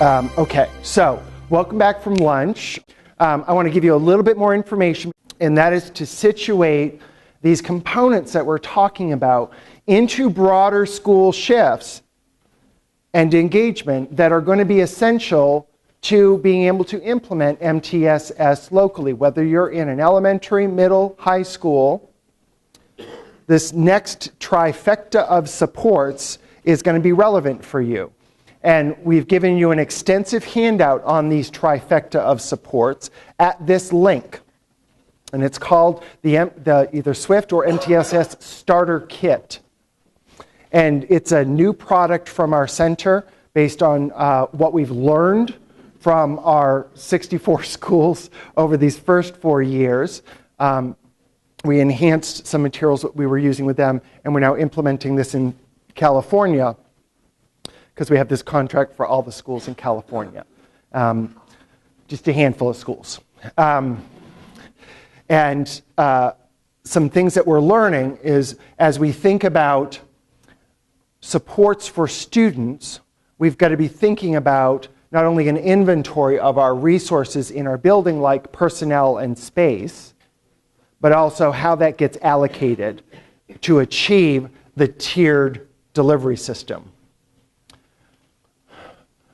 Okay, so welcome back from lunch. I want to give you a little bit more information, and that is to situate these components that we're talking about into broader school shifts and engagement that are going to be essential to being able to implement MTSS locally, whether you're in an elementary, middle, high school. This next trifecta of supports is going to be relevant for you. And we've given you an extensive handout on these trifecta of supports at this link. And it's called the either S.W.I.F.T or MTSS Starter Kit. And it's a new product from our center based on what we've learned from our 64 schools over these first 4 years. We enhanced some materials that we were using with them, and we're now implementing this in California, because we have this contract for all the schools in California, just a handful of schools. And some things that we're learning is, as we think about supports for students, we've got to be thinking about not only an inventory of our resources in our building, like personnel and space, but also how that gets allocated to achieve the tiered delivery system.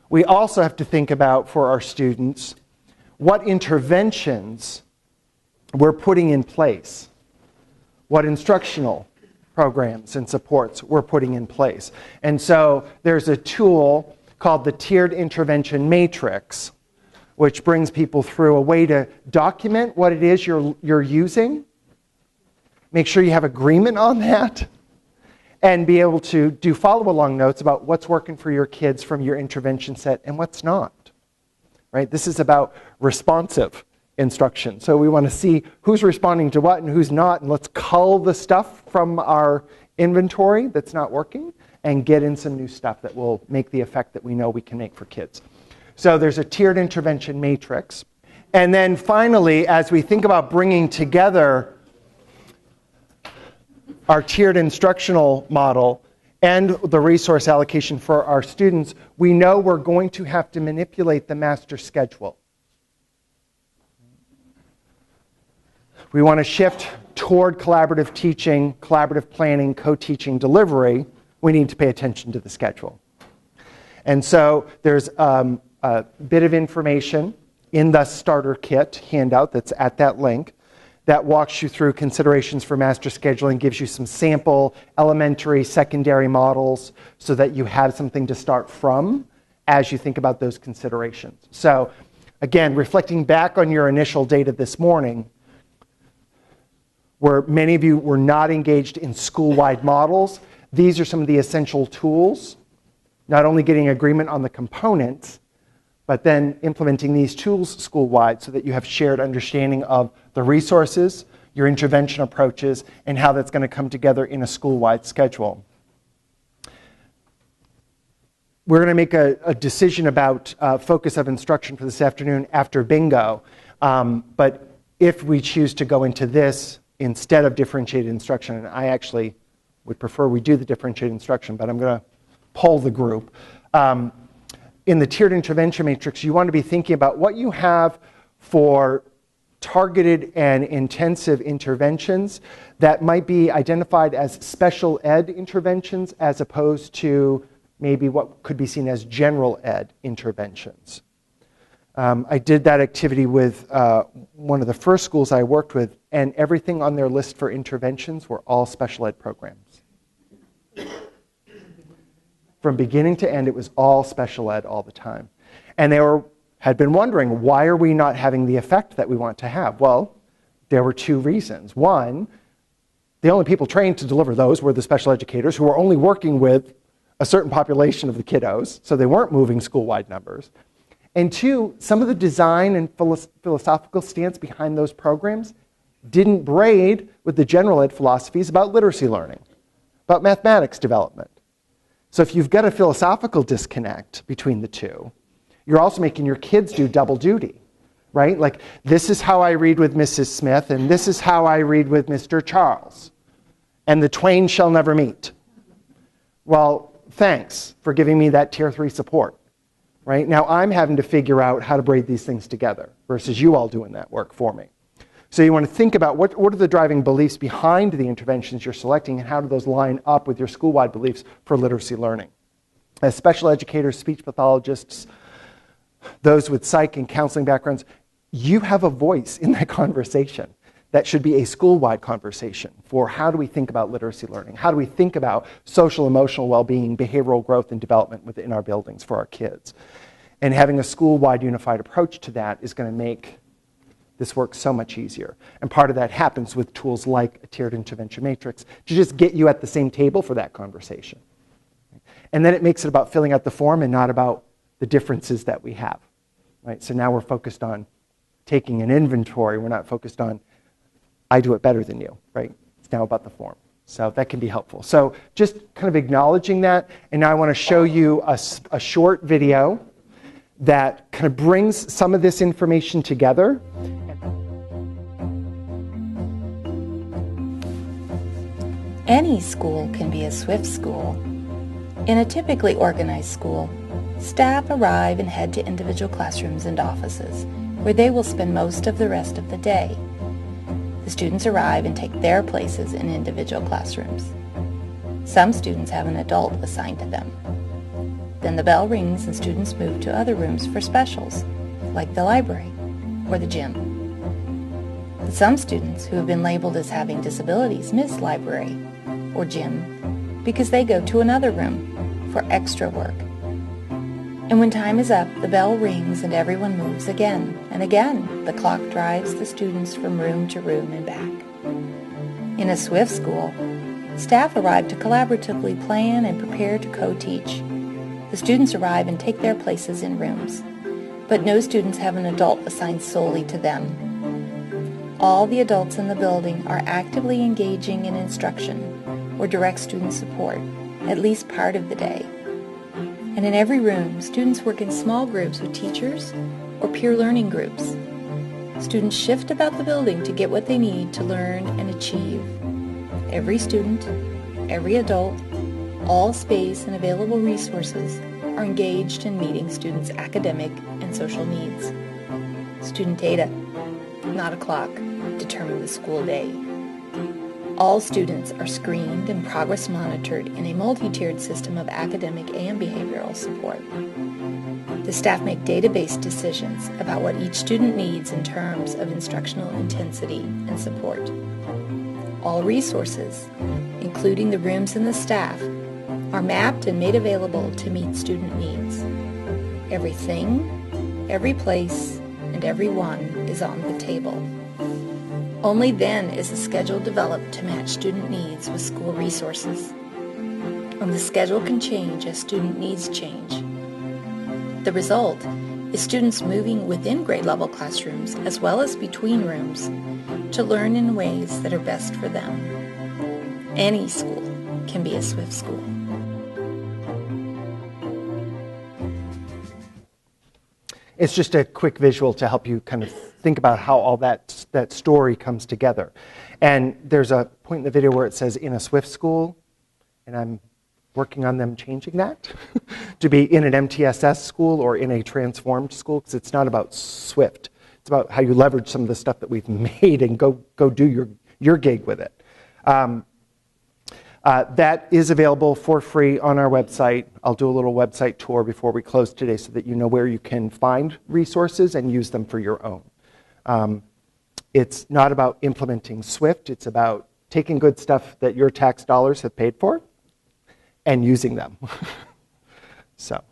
We also have to think about, for our students, what interventions we're putting in place, what instructional programs and supports we're putting in place. And so there's a tool called the Tiered Intervention Matrix, which brings people through a way to document what it is you're using, make sure you have agreement on that, and be able to do follow-along notes about what's working for your kids from your intervention set and what's not. Right? This is about responsive instruction. So we want to see who's responding to what and who's not, and let's cull the stuff from our inventory that's not working and get in some new stuff that will make the effect that we know we can make for kids. So there's a tiered intervention matrix. And then finally, as we think about bringing together our tiered instructional model and the resource allocation for our students, we know we're going to have to manipulate the master schedule. We want to shift toward collaborative teaching, collaborative planning, co-teaching, delivery. We need to pay attention to the schedule. And so there's a bit of information in the starter kit handout that's at that link that walks you through considerations for master scheduling, gives you some sample elementary, secondary models so that you have something to start from as you think about those considerations. So again, reflecting back on your initial data this morning, where many of you were not engaged in school-wide models, these are some of the essential tools, not only getting agreement on the components, but then implementing these tools school-wide so that you have shared understanding of the resources, your intervention approaches, and how that's going to come together in a school-wide schedule. We're going to make a decision about focus of instruction for this afternoon after bingo, but if we choose to go into this instead of differentiated instruction, and I actually would prefer we do the differentiated instruction, but I'm going to poll the group. In the tiered intervention matrix, you want to be thinking about what you have for targeted and intensive interventions that might be identified as special ed interventions as opposed to maybe what could be seen as general ed interventions. I did that activity with one of the first schools I worked with, and everything on their list for interventions were all special ed programs. From beginning to end, it was all special ed all the time. And they had been wondering, why are we not having the effect that we want to have? Well, there were two reasons. One, the only people trained to deliver those were the special educators who were only working with a certain population of the kiddos, so they weren't moving school-wide numbers. And two, some of the design and philosophical stance behind those programs didn't braid with the general ed philosophies about literacy learning, about mathematics development. So if you've got a philosophical disconnect between the two, you're also making your kids do double duty, right? Like, this is how I read with Mrs. Smith, and this is how I read with Mr. Charles, and the twain shall never meet. Well, thanks for giving me that tier 3 support. right? Now I'm having to figure out how to braid these things together versus you all doing that work for me. So you want to think about what are the driving beliefs behind the interventions you're selecting, and how do those line up with your school-wide beliefs for literacy learning. As special educators, speech pathologists, those with psych and counseling backgrounds, you have a voice in that conversation. That should be a school-wide conversation for how do we think about literacy learning? How do we think about social, emotional well-being, behavioral growth, and development within our buildings for our kids? And having a school-wide unified approach to that is going to make this work so much easier. And part of that happens with tools like a tiered intervention matrix to just get you at the same table for that conversation. And then it makes it about filling out the form and not about the differences that we have. Right? So now we're focused on taking an inventory. We're not focused on, I do it better than you. Right? It's now about the form. So that can be helpful. So just kind of acknowledging that. And now I want to show you a short video that kind of brings some of this information together. Any school can be a S.W.I.F.T school. In a typically organized school, staff arrive and head to individual classrooms and offices, where they will spend most of the rest of the day. The students arrive and take their places in individual classrooms. Some students have an adult assigned to them. Then the bell rings and students move to other rooms for specials, like the library or the gym. But some students who have been labeled as having disabilities miss library or gym because they go to another room for extra work. And when time is up, the bell rings and everyone moves again and again. The clock drives the students from room to room and back. In a S.W.I.F.T school, staff arrive to collaboratively plan and prepare to co-teach. The students arrive and take their places in rooms, but no students have an adult assigned solely to them. All the adults in the building are actively engaging in instruction or direct student support at least part of the day. And in every room, students work in small groups with teachers or peer learning groups. Students shift about the building to get what they need to learn and achieve. Every student, every adult, all space and available resources are engaged in meeting students' academic and social needs. Student data, not a clock, determine the school day. All students are screened and progress monitored in a multi-tiered system of academic and behavioral support. The staff make data-based decisions about what each student needs in terms of instructional intensity and support. All resources, including the rooms and the staff, are mapped and made available to meet student needs. Everything, every place, and everyone is on the table. Only then is a schedule developed to match student needs with school resources. And the schedule can change as student needs change. The result is students moving within grade level classrooms as well as between rooms to learn in ways that are best for them. Any school can be a S.W.I.F.T school. It's just a quick visual to help you kind of think about how all that story comes together. And there's a point in the video where it says in a S.W.I.F.T school, and I'm working on them changing that to be in an MTSS school or in a transformed school, because it's not about S.W.I.F.T. It's about how you leverage some of the stuff that we've made and go do your gig with it. That is available for free on our website. I'll do a little website tour before we close today so that you know where you can find resources and use them for your own. It's not about implementing S.W.I.F.T. It's about taking good stuff that your tax dollars have paid for and using them. So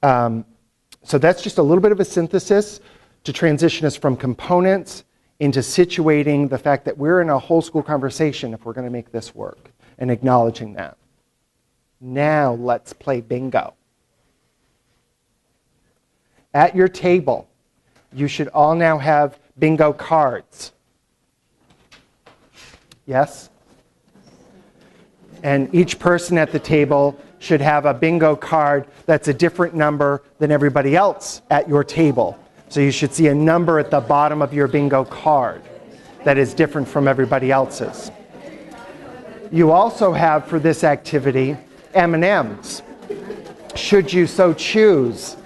that's just a little bit of a synthesis to transition us from components into situating the fact that we're in a whole school conversation if we're going to make this work, and acknowledging that. Now let's play bingo. At your table, you should all now have bingo cards. Yes? And each person at the table should have a bingo card that's a different number than everybody else at your table. So you should see a number at the bottom of your bingo card that is different from everybody else's. You also have, for this activity, M&Ms, should you so choose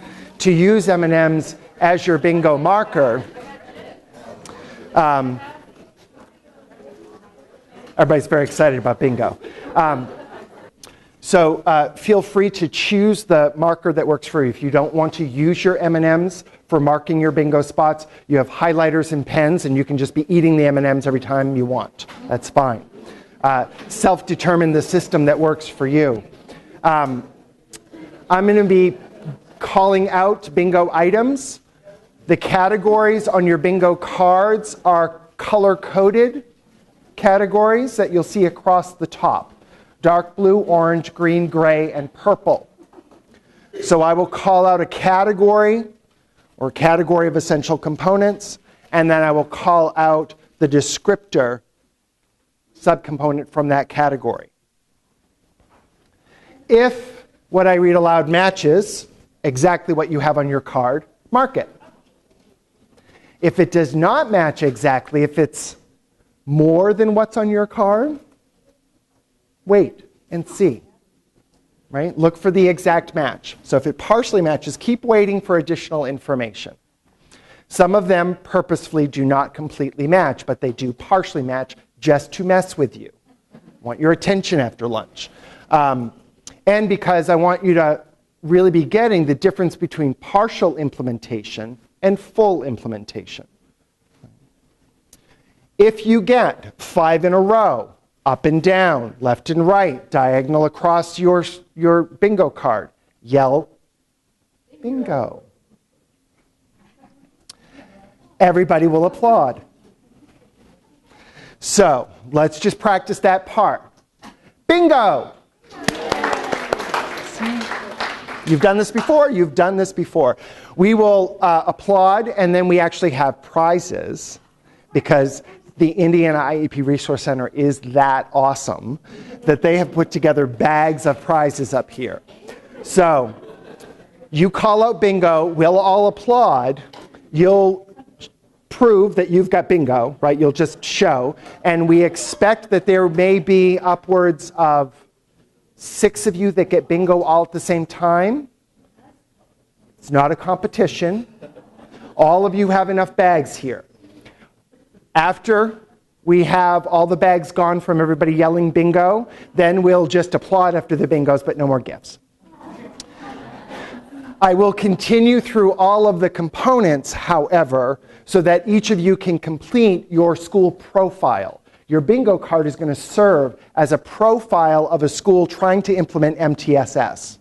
to use M&Ms as your bingo marker. Everybody's very excited about bingo. So feel free to choose the marker that works for you. If you don't want to use your M&Ms for marking your bingo spots, you have highlighters and pens, and you can just be eating the M&Ms every time you want. That's fine. Self-determine the system that works for you. I'm going to be calling out bingo items. The categories on your bingo cards are color-coded categories that you'll see across the top. Dark blue, orange, green, gray, and purple. So I will call out a category or category of essential components, and then I will call out the descriptor subcomponent from that category. If what I read aloud matches exactly what you have on your card, mark it. If it does not match exactly, if it's more than what's on your card, wait and see, right? Look for the exact match. So if it partially matches, keep waiting for additional information. Some of them purposefully do not completely match, but they do partially match just to mess with you. I want your attention after lunch. And because I want you to really be getting the difference between partial implementation and full implementation. If you get 5 in a row, up and down, left and right, diagonal across your bingo card, yell bingo. Everybody will applaud. So let's just practice that part. Bingo! You've done this before? You've done this before. We will applaud, and then we actually have prizes, because the Indiana IEP Resource Center is that awesome that they have put together bags of prizes up here. So you call out bingo, we'll all applaud, you'll prove that you've got bingo, right? You'll just show, and we expect that there may be upwards of 6 of you that get bingo all at the same time. It's not a competition. All of you have enough bags here. After we have all the bags gone from everybody yelling bingo, then we'll just applaud after the bingos, but no more gifts. I will continue through all of the components, however, so that each of you can complete your school profile. Your bingo card is going to serve as a profile of a school trying to implement MTSS.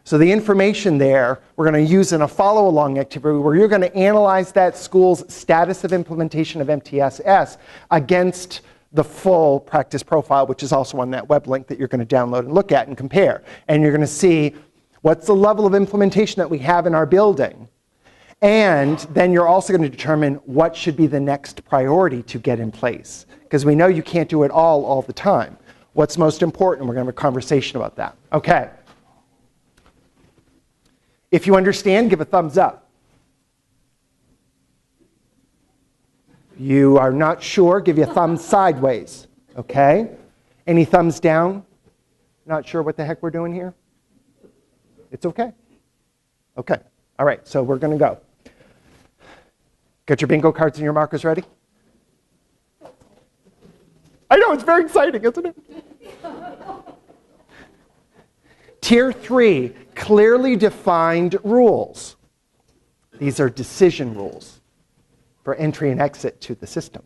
So the information there, we're going to use in a follow-along activity where you're going to analyze that school's status of implementation of MTSS against the full practice profile, which is also on that web link that you're going to download and look at and compare. And you're going to see what's the level of implementation that we have in our building. And then you're also going to determine what should be the next priority to get in place. Because we know you can't do it all the time. What's most important? We're going to have a conversation about that. Okay. If you understand, give a thumbs up. You are not sure, give you a thumb sideways. Okay? Any thumbs down? Not sure what the heck we're doing here? It's okay. Okay. All right, so we're going to go. Got your bingo cards and your markers ready? I know, it's very exciting, isn't it? Tier 3, clearly defined rules. These are decision rules for entry and exit to the system.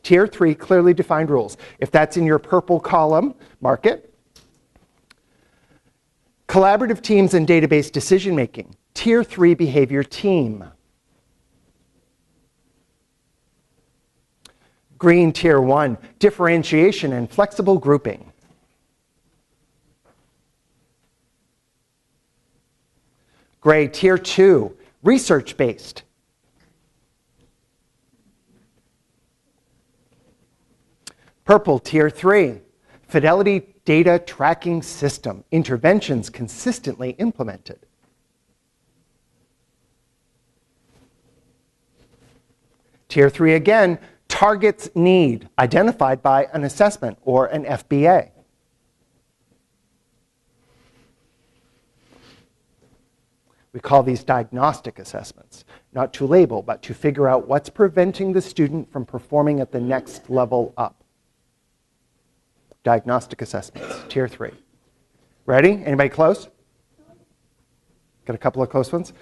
Tier 3, clearly defined rules. If that's in your purple column, mark it. Collaborative teams and database decision making. Tier 3, behavior team. Green, Tier 1, differentiation and flexible grouping. Gray, Tier 2, research-based. Purple, Tier 3, fidelity data tracking system, interventions consistently implemented. Tier 3 again, targets need, identified by an assessment or an FBA. We call these diagnostic assessments, not to label, but to figure out what's preventing the student from performing at the next level up. Diagnostic assessments, tier 3. Ready? Anybody close? Got a couple of close ones.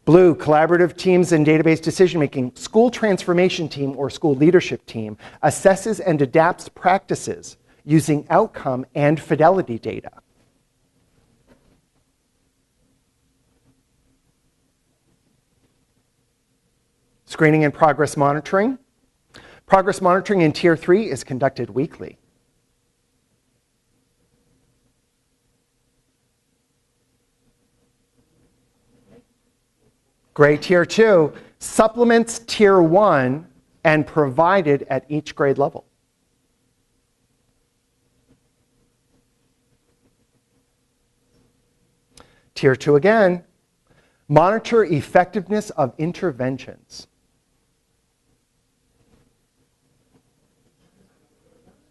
Blue, collaborative teams and database decision-making. School transformation team or school leadership team assesses and adapts practices using outcome and fidelity data. Screening and progress monitoring. Progress monitoring in Tier 3 is conducted weekly. Grade Tier 2 supplements Tier 1 and provided at each grade level. Tier 2 again, monitor effectiveness of interventions.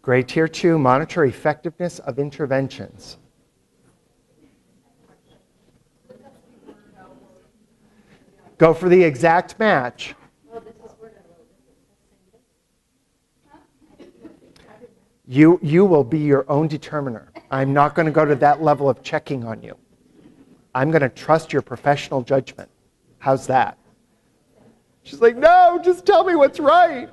Grade Tier 2, monitor effectiveness of interventions. Go for the exact match. You will be your own determiner. I'm not going to go to that level of checking on you. I'm going to trust your professional judgment. How's that? She's like, no, just tell me what's right.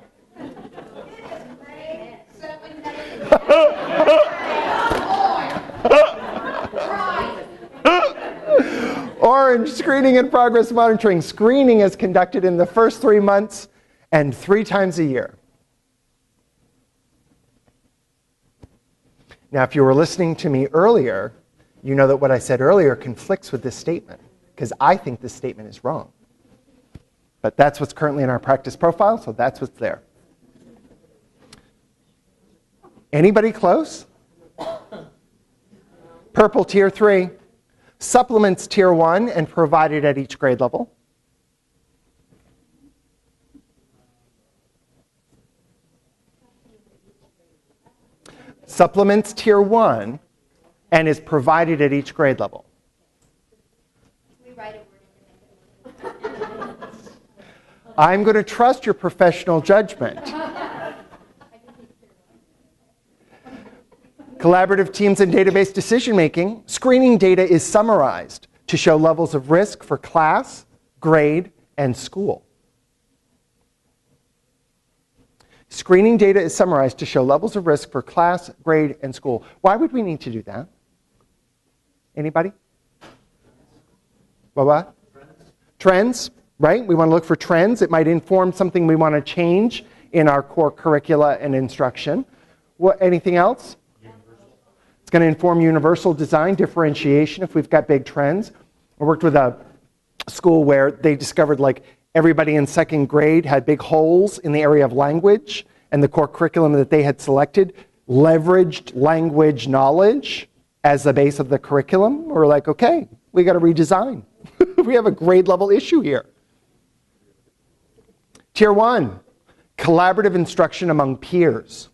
Orange, screening and progress monitoring. Screening is conducted in the first 3 months and 3 times a year. Now, if you were listening to me earlier, you know that what I said earlier conflicts with this statement, because I think this statement is wrong. But that's what's currently in our practice profile, so that's what's there. Anybody close? Purple, Tier 3. Supplements Tier 1 and provided at each grade level. Supplements Tier 1 and is provided at each grade level. I'm going to trust your professional judgment. Collaborative teams and database decision-making. Screening data is summarized to show levels of risk for class, grade, and school. Screening data is summarized to show levels of risk for class, grade, and school. Why would we need to do that? Anybody? What? Trends, right? We want to look for trends. It might inform something we want to change in our core curricula and instruction. Anything else? It's going to inform universal design, differentiation if we've got big trends. I worked with a school where they discovered like everybody in second grade had big holes in the area of language, and the core curriculum that they had selected leveraged language knowledge as the base of the curriculum. We're like, okay, we got to redesign. We have a grade level issue here. Tier 1, collaborative instruction among peers.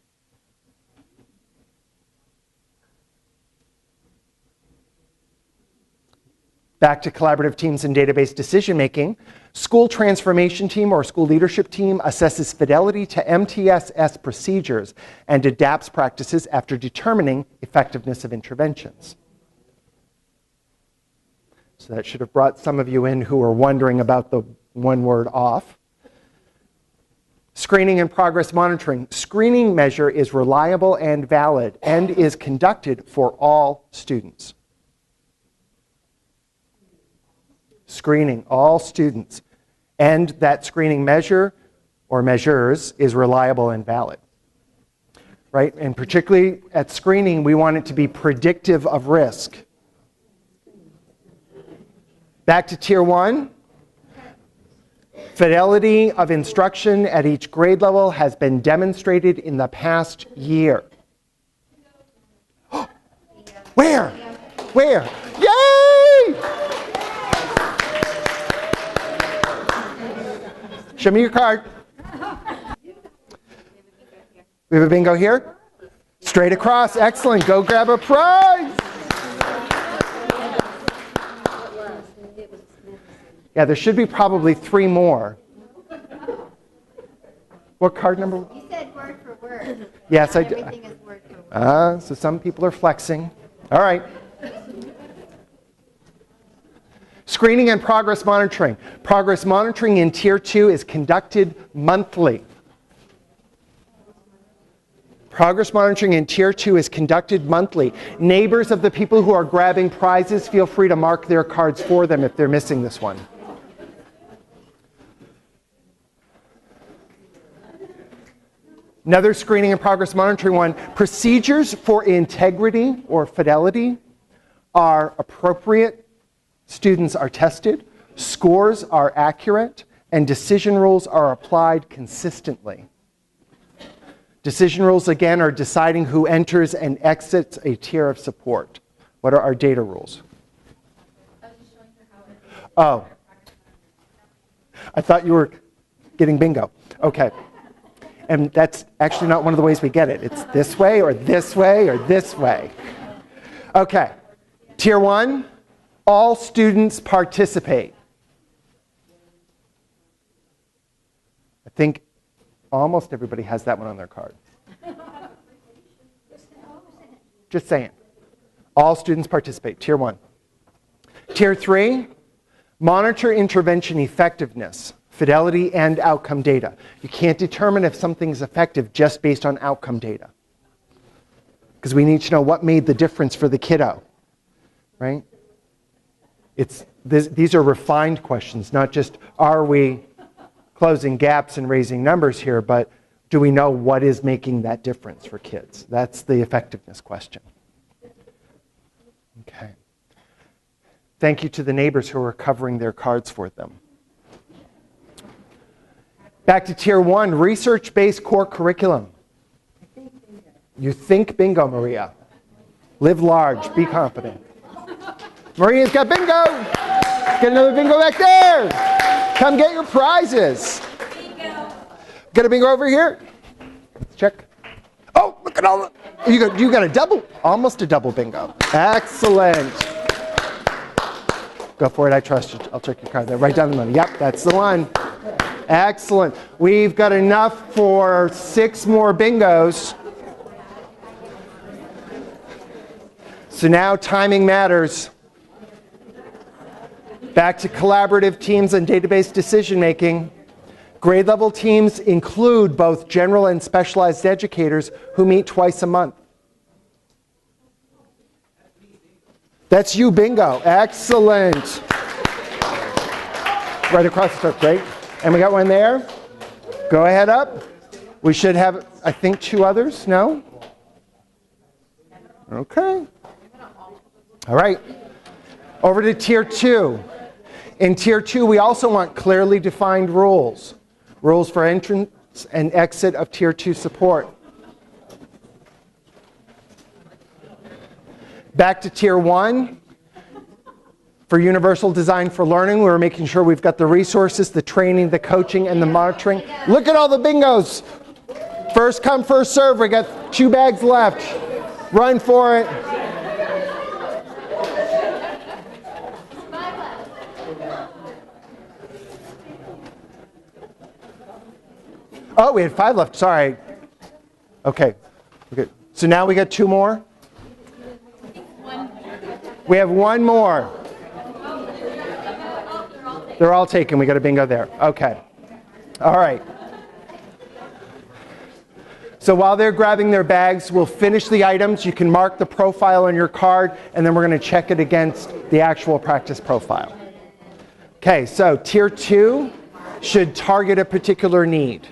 Back to collaborative teams and database decision-making. School transformation team or school leadership team assesses fidelity to MTSS procedures and adapts practices after determining effectiveness of interventions. So that should have brought some of you in who were wondering about the one word off. Screening and progress monitoring. Screening measure is reliable and valid and is conducted for all students. Screening all students, and that screening measure or measures is reliable and valid, right? And particularly at screening, we want it to be predictive of risk. Back to Tier 1. Fidelity of instruction at each grade level has been demonstrated in the past year. Where? Where? Yay! Show me your card. We have a bingo here? Straight across. Excellent. Go grab a prize. Yeah, there should be probably 3 more. What card number? You said word for word. Yes, I did. did. Everything is word for word. So some people are flexing. All right. Screening and progress monitoring. Progress monitoring in Tier 2 is conducted monthly. Progress monitoring in Tier 2 is conducted monthly. Neighbors of the people who are grabbing prizes, feel free to mark their cards for them if they're missing this one. Another screening and progress monitoring one. Procedures for integrity or fidelity are appropriate. Students are tested. Scores are accurate. And decision rules are applied consistently. Decision rules, again, are deciding who enters and exits a tier of support. What are our data rules? Oh. I thought you were getting bingo. Okay. And that's actually not one of the ways we get it. It's this way or this way or this way. Okay. Tier 1, all students participate. I think almost everybody has that one on their card. Just saying. All students participate. Tier 1. Tier 3, monitor intervention effectiveness, fidelity, and outcome data. You can't determine if something's effective just based on outcome data. Because we need to know what made the difference for the kiddo. Right? These are refined questions, not just are we closing gaps and raising numbers here, but do we know what is making that difference for kids? That's the effectiveness question. Okay. Thank you to the neighbors who are covering their cards for them. Back to Tier 1, research-based core curriculum. You think bingo, Maria. Live large, be confident. Maria's got bingo! Get another bingo back there! Come get your prizes. Bingo. Got a bingo over here? Let's check. Oh, look at all the... You got a double, almost a double bingo. Excellent. Go for it, I trust you. I'll check your card there. Write down the money. Yep, that's the one. Excellent. We've got enough for 6 more bingos. So now timing matters. Back to collaborative teams and database decision making. Grade level teams include both general and specialized educators who meet twice a month. That's you, bingo. Excellent. Right across the top, great. And we got one there. Go ahead up. We should have, I think, 2 others. No? Okay. All right. Over to Tier 2. In Tier 2, we also want clearly defined rules. Rules for entrance and exit of Tier 2 support. Back to Tier 1. For Universal Design for Learning, we're making sure we've got the resources, the training, the coaching, and the monitoring. Look at all the bingos. First come, first serve. We got 2 bags left. Run for it. Oh, we had 5 left. Sorry. Okay. So now we got 2 more? We have 1 more. They're all taken. We got a bingo there. Okay. All right. So while they're grabbing their bags, we'll finish the items. You can mark the profile on your card, and then we're going to check it against the actual practice profile. Okay, so Tier 2 should target a particular need.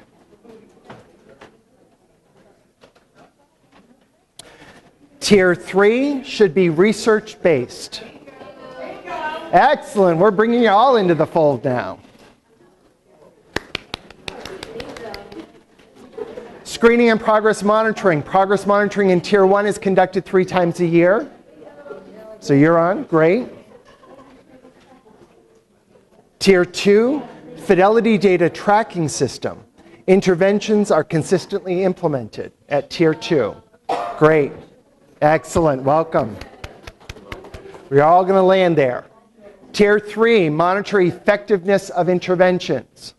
Tier 3 should be research-based. Excellent. We're bringing you all into the fold now. Screening and progress monitoring. Progress monitoring in Tier 1 is conducted 3 times a year. So you're on. Great. Tier 2, fidelity data tracking system. Interventions are consistently implemented at Tier 2. Great. Excellent. Welcome. We're all going to land there. Tier 3, monitor effectiveness of interventions.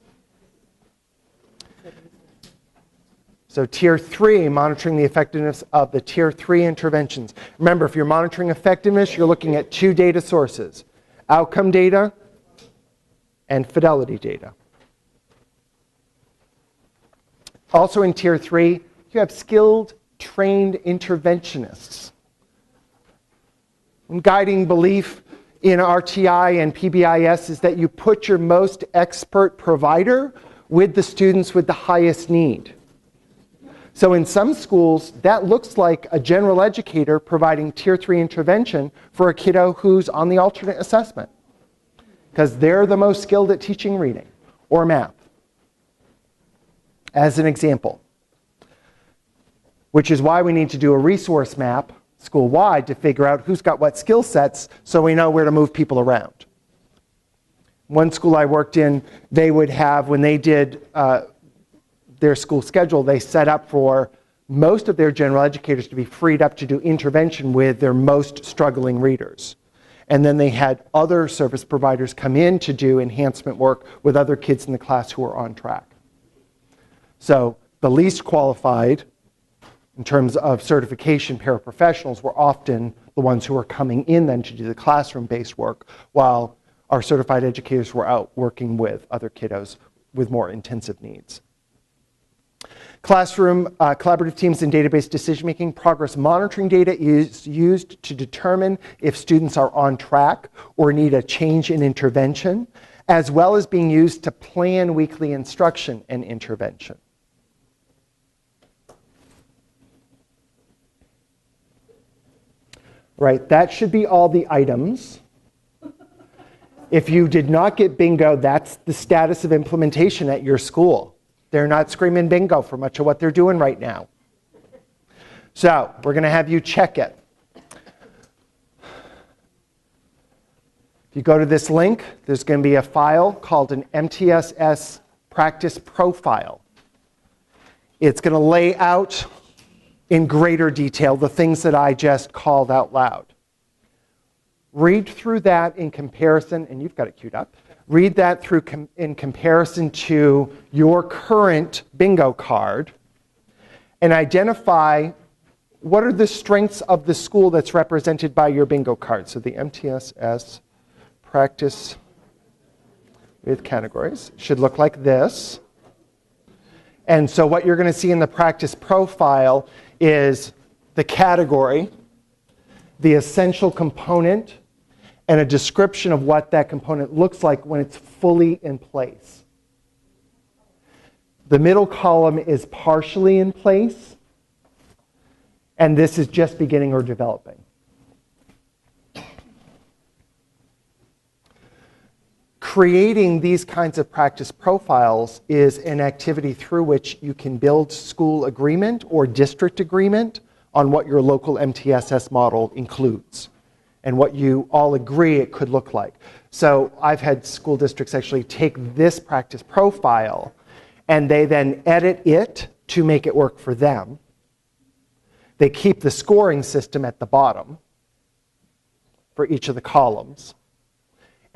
So Tier 3, monitoring the effectiveness of the Tier 3 interventions. Remember, if you're monitoring effectiveness, you're looking at two data sources: outcome data and fidelity data. Also in Tier 3, you have skilled, trained interventionists. Guiding belief in RTI and PBIS is that you put your most expert provider with the students with the highest need. So in some schools, that looks like a general educator providing Tier 3 intervention for a kiddo who's on the alternate assessment, because they're the most skilled at teaching reading or math, as an example. Which is why we need to do a resource map school-wide to figure out who's got what skill sets so we know where to move people around. One school I worked in, they would have, when they did their school schedule, they set up for most of their general educators to be freed up to do intervention with their most struggling readers. And then they had other service providers come in to do enhancement work with other kids in the class who were on track. So the least qualified, in terms of certification, paraprofessionals were often the ones who were coming in then to do the classroom-based work, while our certified educators were out working with other kiddos with more intensive needs. Classroom collaborative teams and database decision-making. Progress monitoring data is used to determine if students are on track or need a change in intervention, as well as being used to plan weekly instruction and intervention. Right, that should be all the items. If you did not get bingo, that's the status of implementation at your school. They're not screaming bingo for much of what they're doing right now. So we're going to have you check it. If you go to this link, there's going to be a file called an MTSS practice profile. It's going to lay out in greater detail the things that I just called out loud. Read through that in comparison, and you've got it queued up. Read that through in comparison to your current bingo card and identify what are the strengths of the school that's represented by your bingo card. So the MTSS practice with categories should look like this. And so what you're going to see in the practice profile is the category, the essential component, and a description of what that component looks like when it's fully in place. The middle column is partially in place, and this is just beginning or developing. Creating these kinds of practice profiles is an activity through which you can build school agreement or district agreement on what your local MTSS model includes and what you all agree it could look like. So I've had school districts actually take this practice profile and they then edit it to make it work for them. They keep the scoring system at the bottom for each of the columns.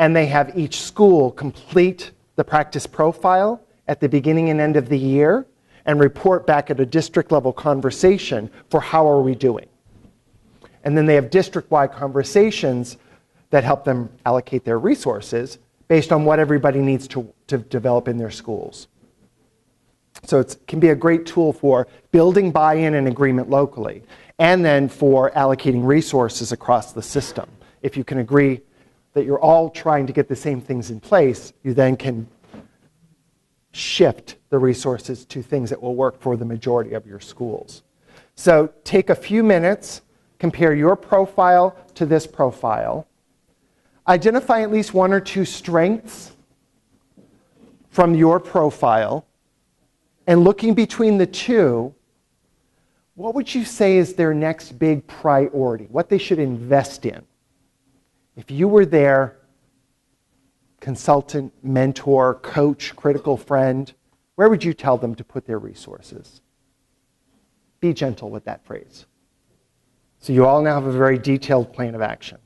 And they have each school complete the practice profile at the beginning and end of the year and report back at a district level conversation for how are we doing. And then they have district-wide conversations that help them allocate their resources based on what everybody needs to develop in their schools. So it can be a great tool for building buy-in and agreement locally, and then for allocating resources across the system. If you can agree that you're all trying to get the same things in place, you then can shift the resources to things that will work for the majority of your schools. So take a few minutes, compare your profile to this profile, identify at least one or two strengths from your profile, and looking between the two, what would you say is their next big priority, what they should invest in? If you were their consultant, mentor, coach, critical friend, where would you tell them to put their resources? Be gentle with that phrase. So you all now have a very detailed plan of action,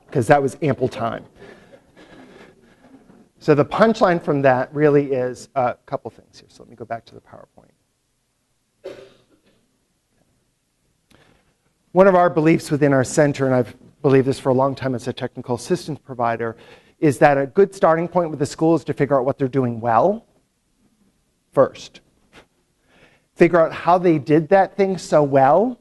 because that was ample time. So the punchline from that really is a couple things here. So let me go back to the PowerPoint. One of our beliefs within our center, and I've believed this for a long time as a technical assistance provider, is that a good starting point with the school is to figure out what they're doing well first. Figure out how they did that thing so well,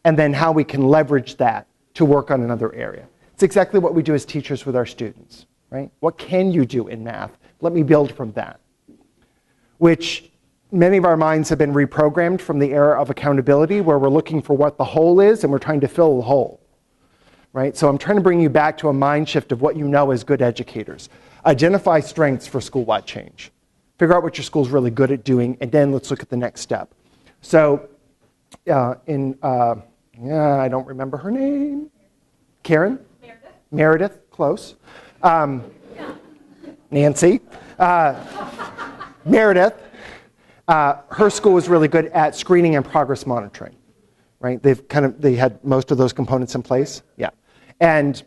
and then how we can leverage that to work on another area. It's exactly what we do as teachers with our students, right? What can you do in math? Let me build from that. Which many of our minds have been reprogrammed from the era of accountability, where we're looking for what the hole is and we're trying to fill the hole, right? So I'm trying to bring you back to a mind shift of what you know as good educators. Identify strengths for school-wide change. Figure out what your school's really good at doing, and then let's look at the next step. So I don't remember her name. Karen? Meredith, close. Nancy. Meredith, her school was really good at screening and progress monitoring, right? They had most of those components in place. Yeah. And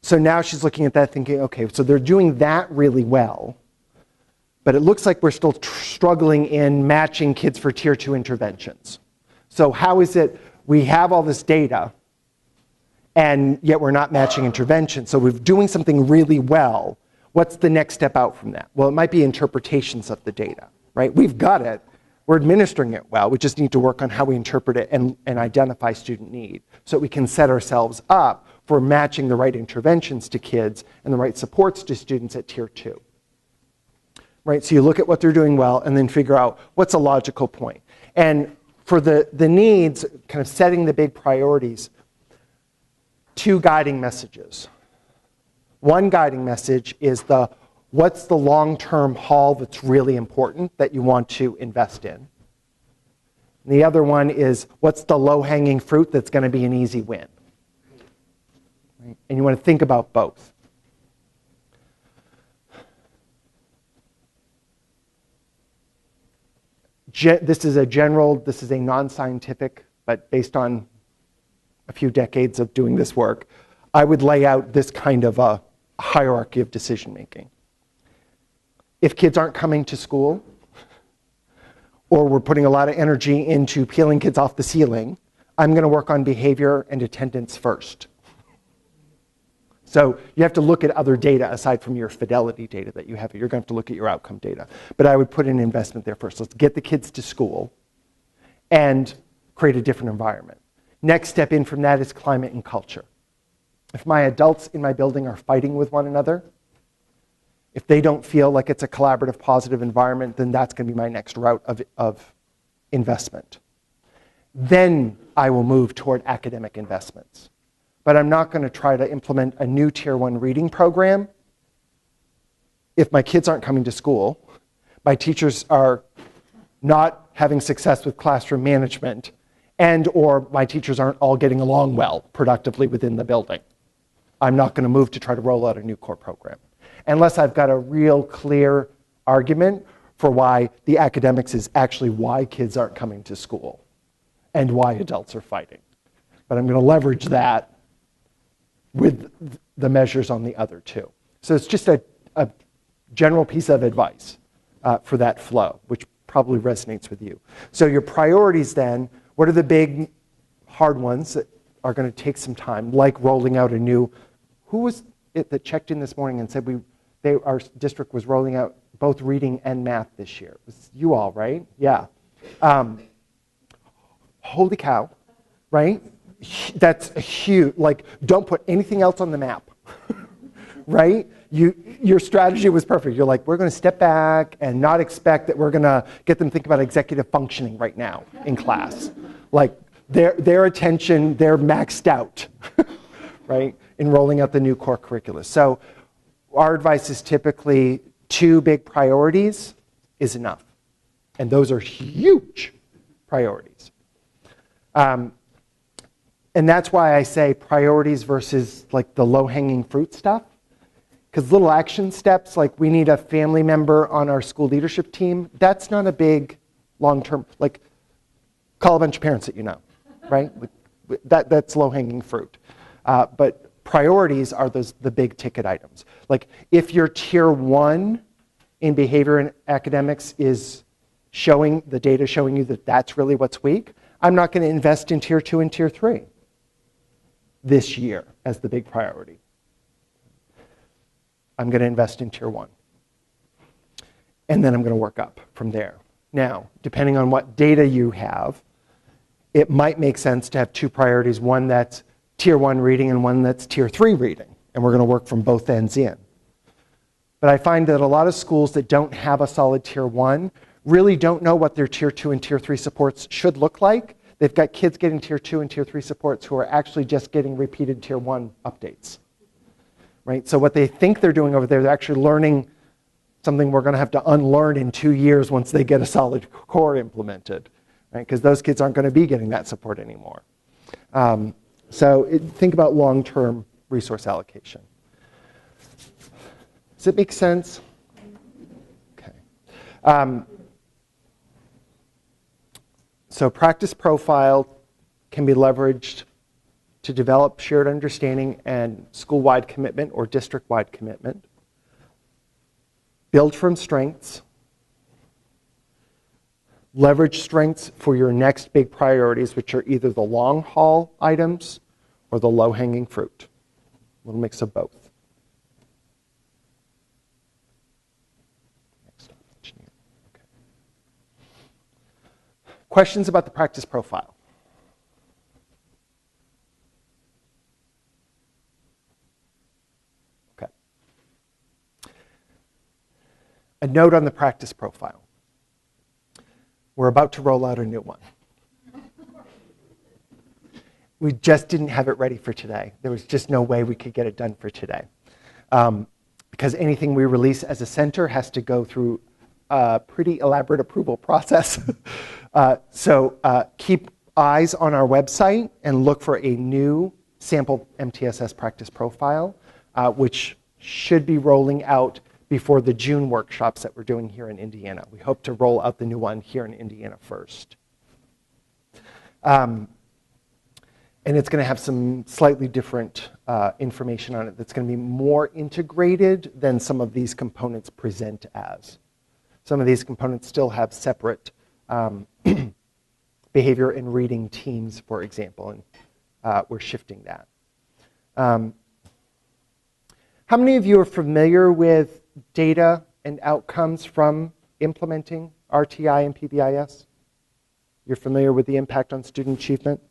so now she's looking at that thinking, okay, so they're doing that really well, but it looks like we're still struggling in matching kids for tier 2 interventions. So how is it we have all this data and yet we're not matching interventions? So we're doing something really well. What's the next step out from that? Well, it might be interpretations of the data, right? We've got it. We're administering it well. We just need to work on how we interpret it and identify student need so that we can set ourselves up for matching the right interventions to kids and the right supports to students at tier 2. Right, so you look at what they're doing well and then figure out what's a logical point. And for the needs, kind of setting the big priorities, 2 guiding messages. One guiding message is what's the long-term haul that's really important that you want to invest in. And the other one is what's the low-hanging fruit that's going to be an easy win. Right? And you want to think about both. This is a non-scientific, but based on a few decades of doing this work, I would lay out this kind of a hierarchy of decision making. If kids aren't coming to school, or we're putting a lot of energy into peeling kids off the ceiling, I'm going to work on behavior and attendance first. So you have to look at other data aside from your fidelity data that you have. You're going to have to look at your outcome data. But I would put an investment there first. Let's get the kids to school and create a different environment. Next step in from that is climate and culture. If my adults in my building are fighting with one another, if they don't feel like it's a collaborative, positive environment, then that's going to be my next route of investment. Then I will move toward academic investments. But I'm not going to try to implement a new Tier 1 reading program if my kids aren't coming to school, my teachers are not having success with classroom management, and or my teachers aren't all getting along well, productively within the building. I'm not going to move to try to roll out a new core program, unless I've got a real clear argument for why the academics is actually why kids aren't coming to school and why adults are fighting. But I'm going to leverage that with the measures on the other two. So it's just a general piece of advice for that flow, which probably resonates with you. So your priorities then, what are the big hard ones that are going to take some time, like rolling out a new, who was it that checked in this morning and said our district was rolling out both reading and math this year? It was you all, right? Yeah. Holy cow, right? That's huge. Like, don't put anything else on the map, right? Your strategy was perfect. You're like, we're going to step back and not expect that we're going to get them to think about executive functioning right now in class. Like, their attention, they're maxed out, right, in rolling out the new core curricula. So our advice is typically 2 big priorities is enough. And those are huge priorities. And that's why I say priorities versus like the low-hanging fruit stuff. Because little action steps, like we need a family member on our school leadership team, that's not a big long-term, like call a bunch of parents that you know, right? That's low-hanging fruit. But priorities are the big ticket items. Like if your tier 1 in behavior and academics is showing, the data showing you that that's really what's weak, I'm not going to invest in tier 2 and tier 3 this year as the big priority. I'm going to invest in tier 1. And then I'm going to work up from there. Now, depending on what data you have, it might make sense to have 2 priorities, one that's tier 1 reading and one that's tier 3 reading. And we're going to work from both ends in. But I find that a lot of schools that don't have a solid tier 1 really don't know what their tier 2 and tier 3 supports should look like. They've got kids getting tier 2 and tier 3 supports who are actually just getting repeated tier 1 updates. Right? So what they think they're doing over there, they're actually learning something we're going to have to unlearn in 2 years once they get a solid core implemented. Right? Because those kids aren't going to be getting that support anymore. Think about long-term resource allocation. Does it make sense? Okay. So practice profile can be leveraged to develop shared understanding and school-wide commitment or district-wide commitment. Build from strengths. Leverage strengths for your next big priorities, which are either the long-haul items or the low-hanging fruit. A little mix of both. Questions about the practice profile? Okay. A note on the practice profile. We're about to roll out a new one. We just didn't have it ready for today. There was just no way we could get it done for today. Because anything we release as a center has to go through a pretty elaborate approval process. Keep eyes on our website and look for a new sample MTSS practice profile, which should be rolling out before the June workshops that we're doing here in Indiana. We hope to roll out the new one here in Indiana first. And it's going to have some slightly different information on it that's going to be more integrated than some of these components present as. Some of these components still have separate behavior and reading teams, for example, and we're shifting that. How many of you are familiar with data and outcomes from implementing RTI and PBIS? You're familiar with the impact on student achievement?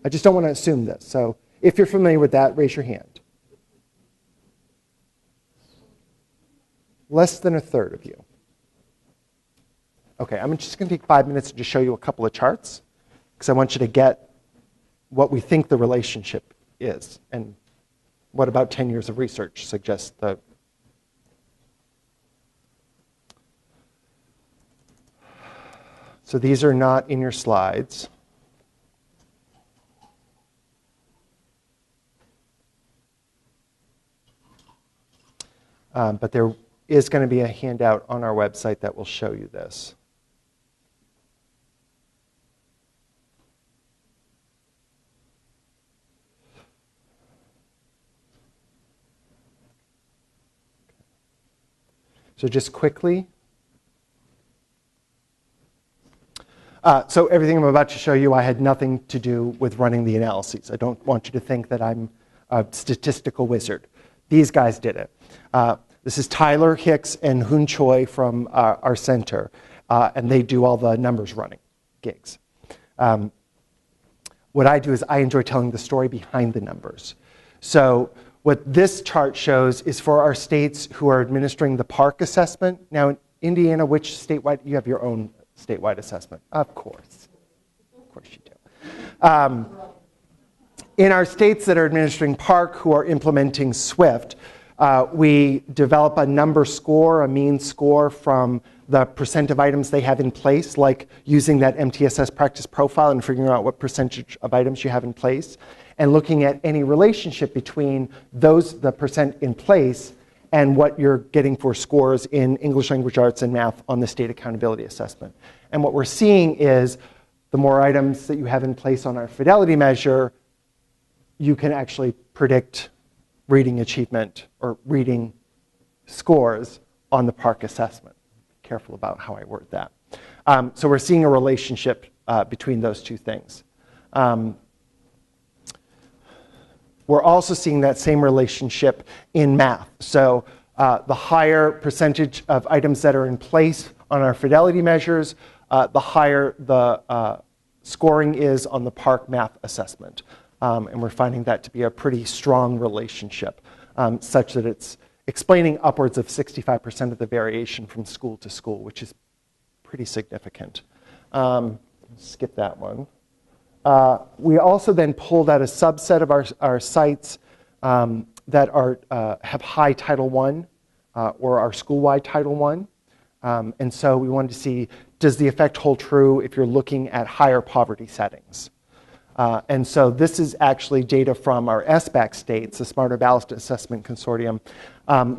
I just don't want to assume this. So if you're familiar with that, raise your hand. Less than a third of you. Okay, I'm just going to take 5 minutes to just show you a couple of charts because I want you to get what we think the relationship is and what about 10 years of research suggests the. So these are not in your slides. But there is going to be a handout on our website that will show you this. So just quickly. So everything I'm about to show you, I had nothing to do with running the analyses. I don't want you to think that I'm a statistical wizard. These guys did it. This is Tyler Hicks and Hoon Choi from our center, and they do all the numbers running gigs. What I do is I enjoy telling the story behind the numbers. So what this chart shows is for our states who are administering the PARCC assessment. Now in Indiana, which statewide, you have your own statewide assessment? Of course you do. In our states that are administering PARCC who are implementing S.W.I.F.T, we develop a number score, a mean score from the percent of items they have in place, like using that MTSS practice profile and figuring out what percentage of items you have in place, and looking at any relationship between the percent in place and what you're getting for scores in English language arts and math on the state accountability assessment. And what we're seeing is the more items that you have in place on our fidelity measure, you can actually predict reading achievement or reading scores on the PARCC assessment. Be careful about how I word that. So we're seeing a relationship between those two things. We're also seeing that same relationship in math. So the higher percentage of items that are in place on our fidelity measures, the higher the scoring is on the PARCC math assessment. And we're finding that to be a pretty strong relationship, such that it's explaining upwards of 65% of the variation from school to school, which is pretty significant. Skip that one. We also then pulled out a subset of our sites that have high Title I or are school-wide Title I. And so we wanted to see, does the effect hold true if you're looking at higher poverty settings? And so this is actually data from our SBAC states, the Smarter Balanced Assessment Consortium,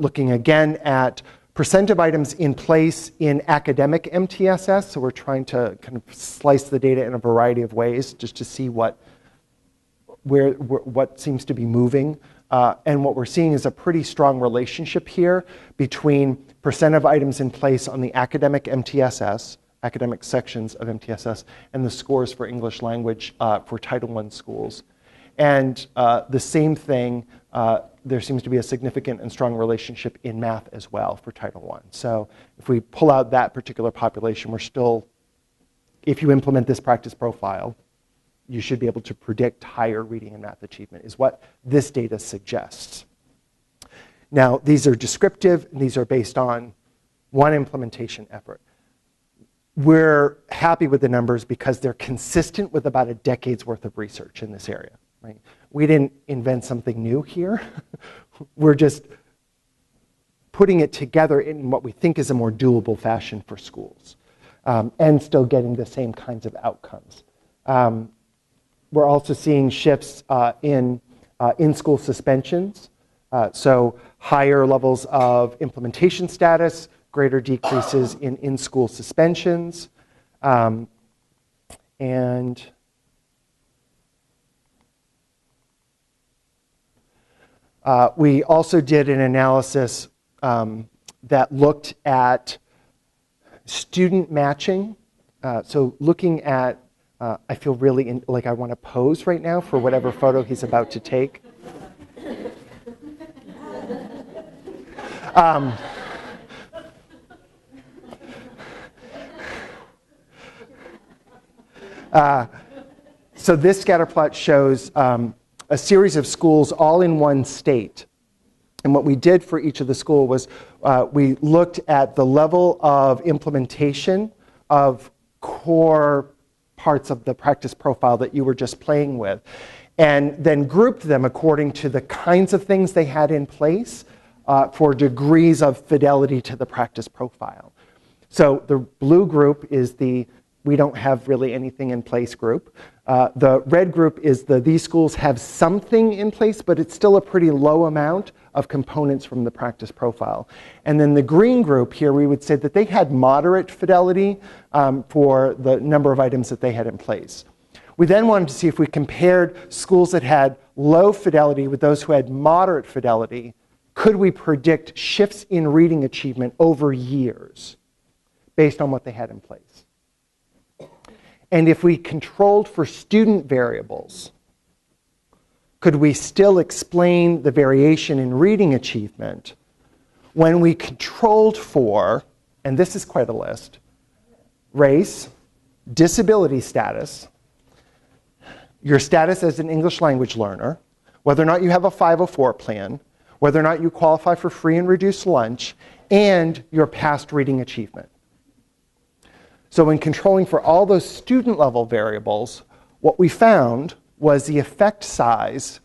looking again at percent of items in place in academic MTSS. So we're trying to kind of slice the data in a variety of ways just to see what seems to be moving. And what we're seeing is a pretty strong relationship here between percent of items in place on the academic MTSS, academic sections of MTSS, and the scores for English language for Title I schools. And the same thing, there seems to be a significant and strong relationship in math as well for Title I. So if we pull out that particular population, we're still, if you implement this practice profile, you should be able to predict higher reading and math achievement, is what this data suggests. Now, these are descriptive, and these are based on one implementation effort. We're happy with the numbers because they're consistent with about a decade's worth of research in this area. Right? We didn't invent something new here. We're just putting it together in what we think is a more doable fashion for schools, and still getting the same kinds of outcomes. We're also seeing shifts in in-school suspensions, so higher levels of implementation status, greater decreases in in-school suspensions, and we also did an analysis that looked at student matching. So looking at, I feel really like I want to pose right now for whatever photo he's about to take. So this scatter plot shows a series of schools all in one state. And what we did for each of the school was we looked at the level of implementation of core parts of the practice profile that you were just playing with, and then grouped them according to the kinds of things they had in place for degrees of fidelity to the practice profile. So the blue group is the we don't have really anything in place group. The red group is these schools have something in place, but it's still a pretty low amount of components from the practice profile. And then the green group here, we would say that they had moderate fidelity for the number of items that they had in place. We then wanted to see if we compared schools that had low fidelity with those who had moderate fidelity, could we predict shifts in reading achievement over years based on what they had in place? And if we controlled for student variables, could we still explain the variation in reading achievement when we controlled for, and this is quite a list, race, disability status, your status as an English language learner, whether or not you have a 504 plan, whether or not you qualify for free and reduced lunch, and your past reading achievement. So in controlling for all those student level variables, what we found was the effect size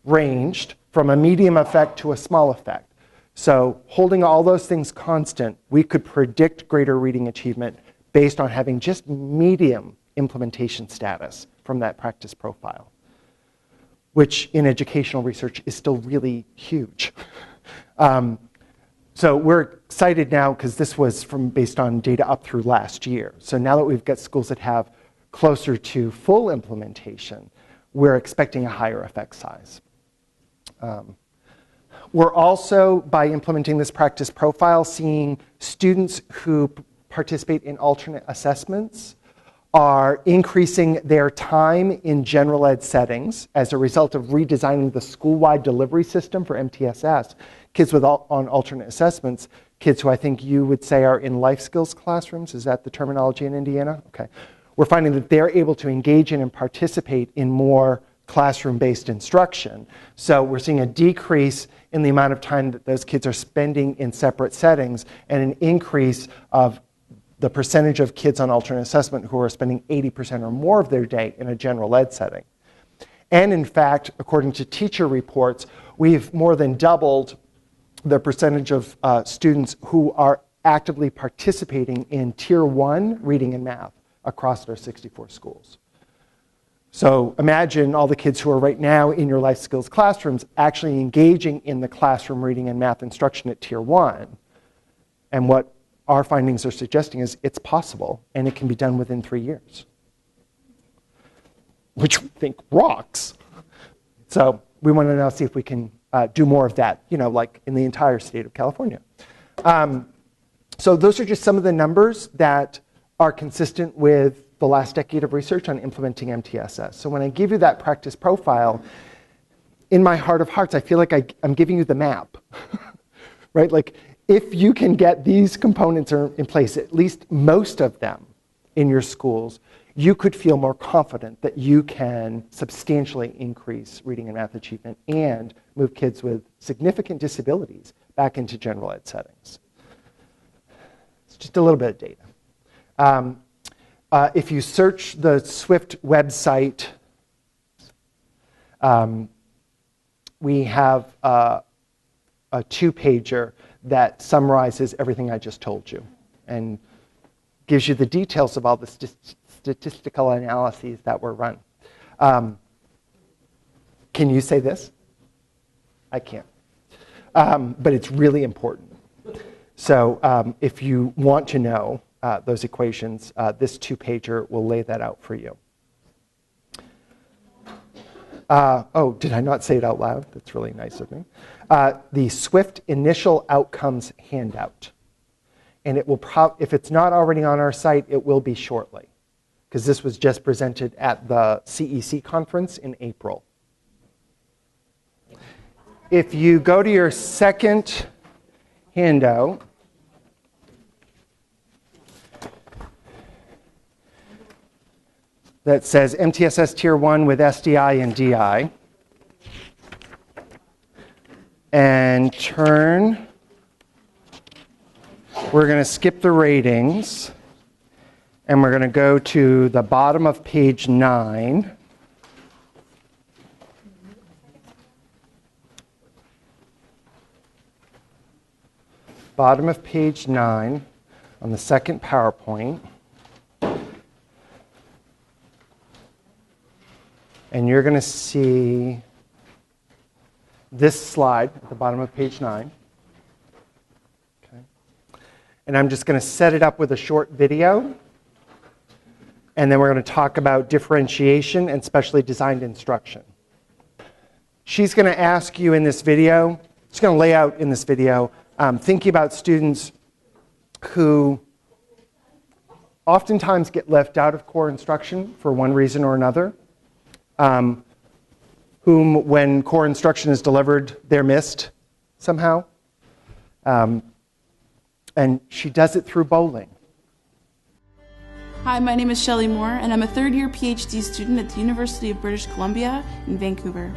ranged from a medium effect to a small effect. So holding all those things constant, we could predict greater reading achievement based on having just medium implementation status from that practice profile, which in educational research is still really huge. So we're excited now because this was based on data up through last year. So now that we've got schools that have closer to full implementation, we're expecting a higher effect size. We're also, by implementing this practice profile, seeing students who participate in alternate assessments are increasing their time in general ed settings as a result of redesigning the school-wide delivery system for MTSS. Kids on alternate assessments, kids who I think you would say are in life skills classrooms, is that the terminology in Indiana? Okay. We're finding that they're able to engage in and participate in more classroom-based instruction. So we're seeing a decrease in the amount of time that those kids are spending in separate settings and an increase of the percentage of kids on alternate assessment who are spending 80% or more of their day in a general ed setting. And in fact, according to teacher reports, we've more than doubled the percentage of students who are actively participating in Tier 1 reading and math across our 64 schools. So imagine all the kids who are right now in your life skills classrooms actually engaging in the classroom reading and math instruction at Tier 1. And what our findings are suggesting is it's possible, and it can be done within 3 years, which we think rocks. So we want to now see if we can do more of that, like in the entire state of California. So those are just some of the numbers that are consistent with the last decade of research on implementing MTSS. So when I give you that practice profile, in my heart of hearts, I feel like I'm giving you the map, right? Like, if you can get these components in place, at least most of them in your schools, you could feel more confident that you can substantially increase reading and math achievement and move kids with significant disabilities back into general ed settings. It's just a little bit of data. If you search the S.W.I.F.T website, we have a two-pager that summarizes everything I just told you and gives you the details of all the statistical analyses that were run. Can you say this? I can't. But it's really important. So if you want to know those equations, this two-pager will lay that out for you. Oh, did I not say it out loud? That's really nice of me. The S.W.I.F.T Initial Outcomes Handout. And it will if it's not already on our site, it will be shortly, because this was just presented at the CEC conference in April. If you go to your second handout, that says MTSS Tier 1 with SDI and DI. And turn, we're going to skip the ratings, and we're going to go to the bottom of page 9. Bottom of page 9 on the second PowerPoint. And you're going to see this slide at the bottom of page 9. Okay. And I'm just going to set it up with a short video. And then we're going to talk about differentiation and specially designed instruction. She's going to ask you in this video, she's going to lay out in this video, thinking about students who oftentimes get left out of core instruction for one reason or another. Whom, when core instruction is delivered, they're missed somehow. And she does it through bowling. Hi, my name is Shelley Moore, and I'm a third-year PhD student at the University of British Columbia in Vancouver.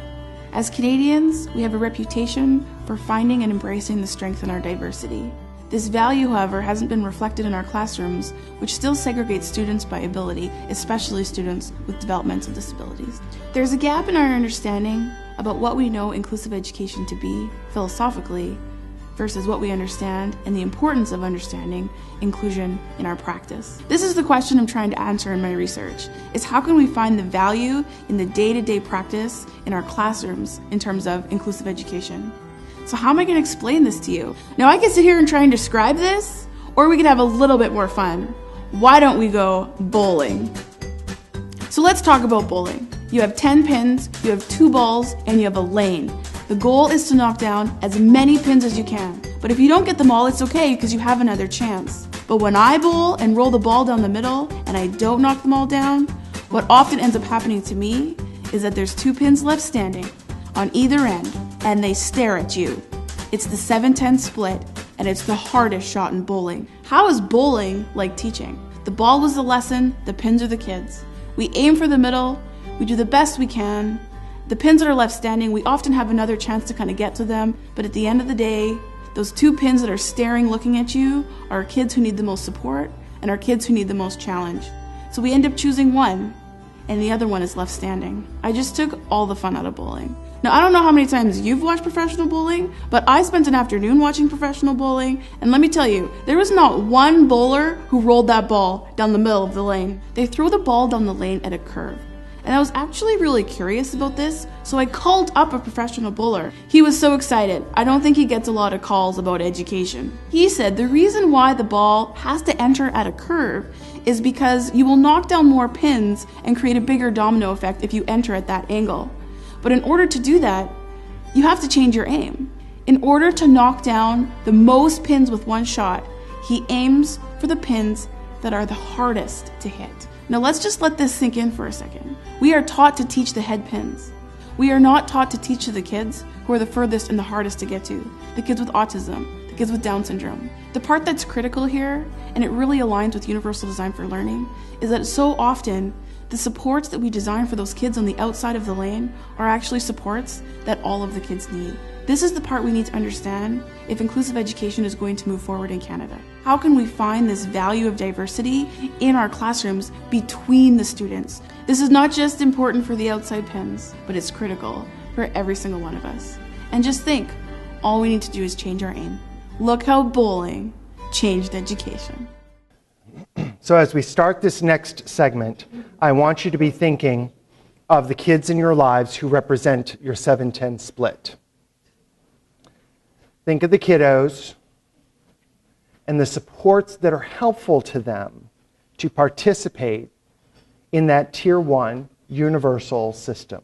As Canadians, we have a reputation for finding and embracing the strength in our diversity. This value, however, hasn't been reflected in our classrooms, which still segregate students by ability, especially students with developmental disabilities. There's a gap in our understanding about what we know inclusive education to be, philosophically, versus what we understand and the importance of understanding inclusion in our practice. This is the question I'm trying to answer in my research, is how can we find the value in the day-to-day practice in our classrooms in terms of inclusive education? So how am I going to explain this to you? Now I can sit here and try and describe this, or we can have a little bit more fun. Why don't we go bowling? So let's talk about bowling. You have 10 pins, you have 2 balls, and you have a lane. The goal is to knock down as many pins as you can. But if you don't get them all, it's okay because you have another chance. But when I bowl and roll the ball down the middle and I don't knock them all down, what often ends up happening to me is that there's 2 pins left standing on either end and they stare at you. It's the 7-10 split and it's the hardest shot in bowling. How is bowling like teaching? The ball was the lesson, the pins are the kids. We aim for the middle, we do the best we can. The pins that are left standing, we often have another chance to kind of get to them, but at the end of the day, those 2 pins that are staring, looking at you, are kids who need the most support and are kids who need the most challenge. So we end up choosing one, and the other one is left standing. I just took all the fun out of bowling. Now, I don't know how many times you've watched professional bowling, but I spent an afternoon watching professional bowling, and let me tell you, there was not one bowler who rolled that ball down the middle of the lane. They throw the ball down the lane at a curve. And I was actually really curious about this, so I called up a professional bowler. He was so excited. I don't think he gets a lot of calls about education. He said the reason why the ball has to enter at a curve is because you will knock down more pins and create a bigger domino effect if you enter at that angle. But in order to do that, you have to change your aim. In order to knock down the most pins with one shot, he aims for the pins that are the hardest to hit. Now let's just let this sink in for a second. We are taught to teach the head pins. We are not taught to teach to the kids who are the furthest and the hardest to get to. The kids with autism, the kids with Down syndrome. The part that's critical here, and it really aligns with universal design for learning, is that so often the supports that we design for those kids on the outside of the lane are actually supports that all of the kids need. This is the part we need to understand if inclusive education is going to move forward in Canada. How can we find this value of diversity in our classrooms between the students? This is not just important for the outside pins, but it's critical for every single one of us. And just think, all we need to do is change our aim. Look how bowling changed education. So as we start this next segment, I want you to be thinking of the kids in your lives who represent your 7-10 split. Think of the kiddos and the supports that are helpful to them to participate in that Tier 1 universal system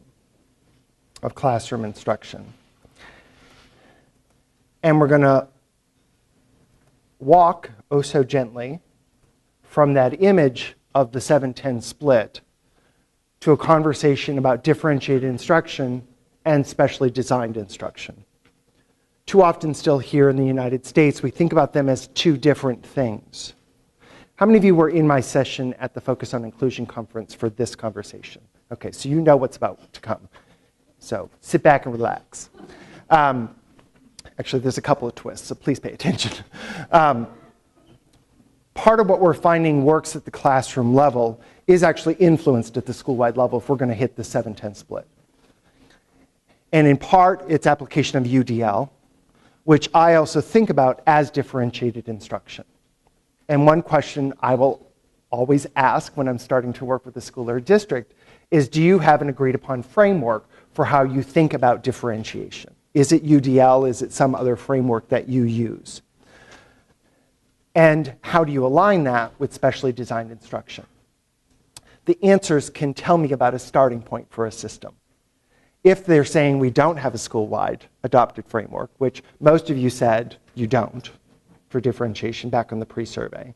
of classroom instruction. And we're going to walk, oh so gently, from that image of the 7-10 split to a conversation about differentiated instruction and specially designed instruction. Too often still here in the United States, we think about them as 2 different things. How many of you were in my session at the Focus on Inclusion conference for this conversation? Okay, so you know what's about to come. So sit back and relax. Actually, there's a couple of twists, so please pay attention. Part of what we're finding works at the classroom level is actually influenced at the school-wide level if we're going to hit the 7-10 split. And in part, it's application of UDL, which I also think about as differentiated instruction. And one question I will always ask when I'm starting to work with a school or a district is, do you have an agreed upon framework for how you think about differentiation? Is it UDL? Is it some other framework that you use? And how do you align that with specially designed instruction? The answers can tell me about a starting point for a system. If they're saying we don't have a school-wide adopted framework, which most of you said you don't for differentiation back on the pre-survey,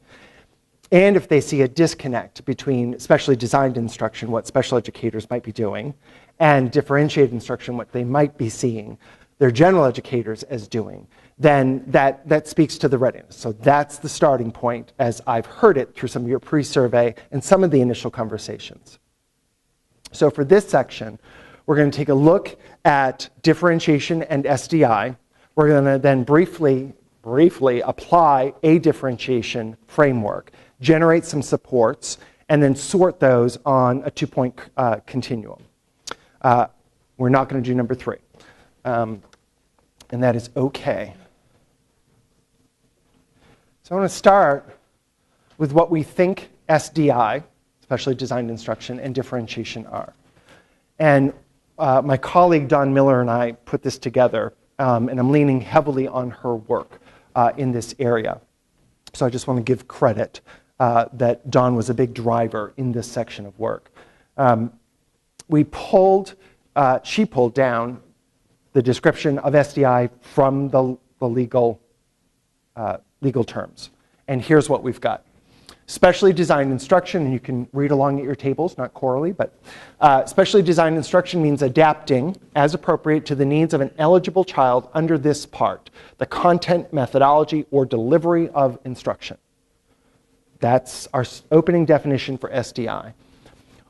and if they see a disconnect between specially designed instruction, what special educators might be doing, and differentiated instruction, what they might be seeing their general educators as doing, then that speaks to the readiness. So that's the starting point as I've heard it through some of your pre-survey and some of the initial conversations. So for this section, we're going to take a look at differentiation and SDI. We're going to then briefly apply a differentiation framework, generate some supports, and then sort those on a 2-point continuum. We're not going to do number 3. And that is okay. So I want to start with what we think SDI, specially designed instruction, and differentiation are. And my colleague Dawn Miller and I put this together, and I'm leaning heavily on her work in this area. So I just want to give credit that Dawn was a big driver in this section of work. she pulled down the description of SDI from the legal terms. And here's what we've got. Specially designed instruction, and you can read along at your tables, not chorally, but specially designed instruction means adapting as appropriate to the needs of an eligible child under this part, the content, methodology, or delivery of instruction. That's our opening definition for SDI.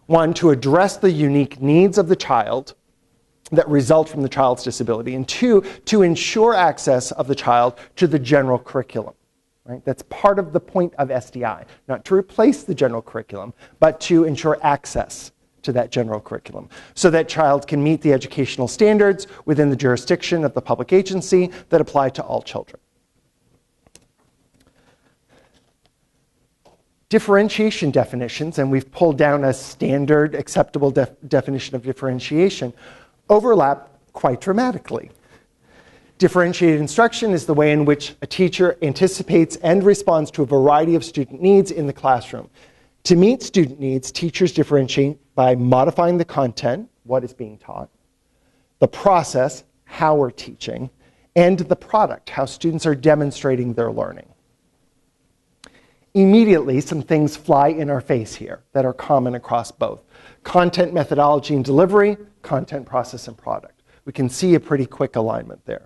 1, to address the unique needs of the child that result from the child's disability, and 2, to ensure access of the child to the general curriculum. Right? That's part of the point of SDI, not to replace the general curriculum, but to ensure access to that general curriculum so that child can meet the educational standards within the jurisdiction of the public agency that apply to all children. Differentiation definitions, and we've pulled down a standard acceptable definition of differentiation, overlap quite dramatically. Differentiated instruction is the way in which a teacher anticipates and responds to a variety of student needs in the classroom. To meet student needs, teachers differentiate by modifying the content, what is being taught, the process, how we're teaching, and the product, how students are demonstrating their learning. Immediately, some things fly in our face here that are common across both. Content, methodology, and delivery, content, process, and product. We can see a pretty quick alignment there.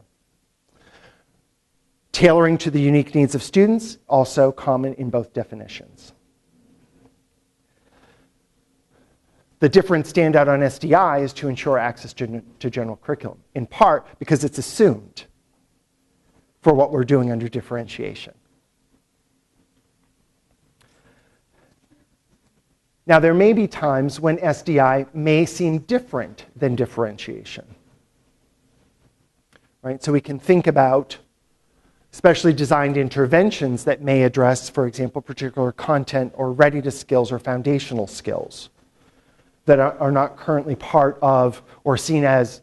Tailoring to the unique needs of students, also common in both definitions. The different standout on SDI is to ensure access to general curriculum, in part because it's assumed for what we're doing under differentiation. Now, there may be times when SDI may seem different than differentiation. Right? So we can think about specially designed interventions that may address, for example, particular content or readiness skills or foundational skills that are not currently part of or they're seen as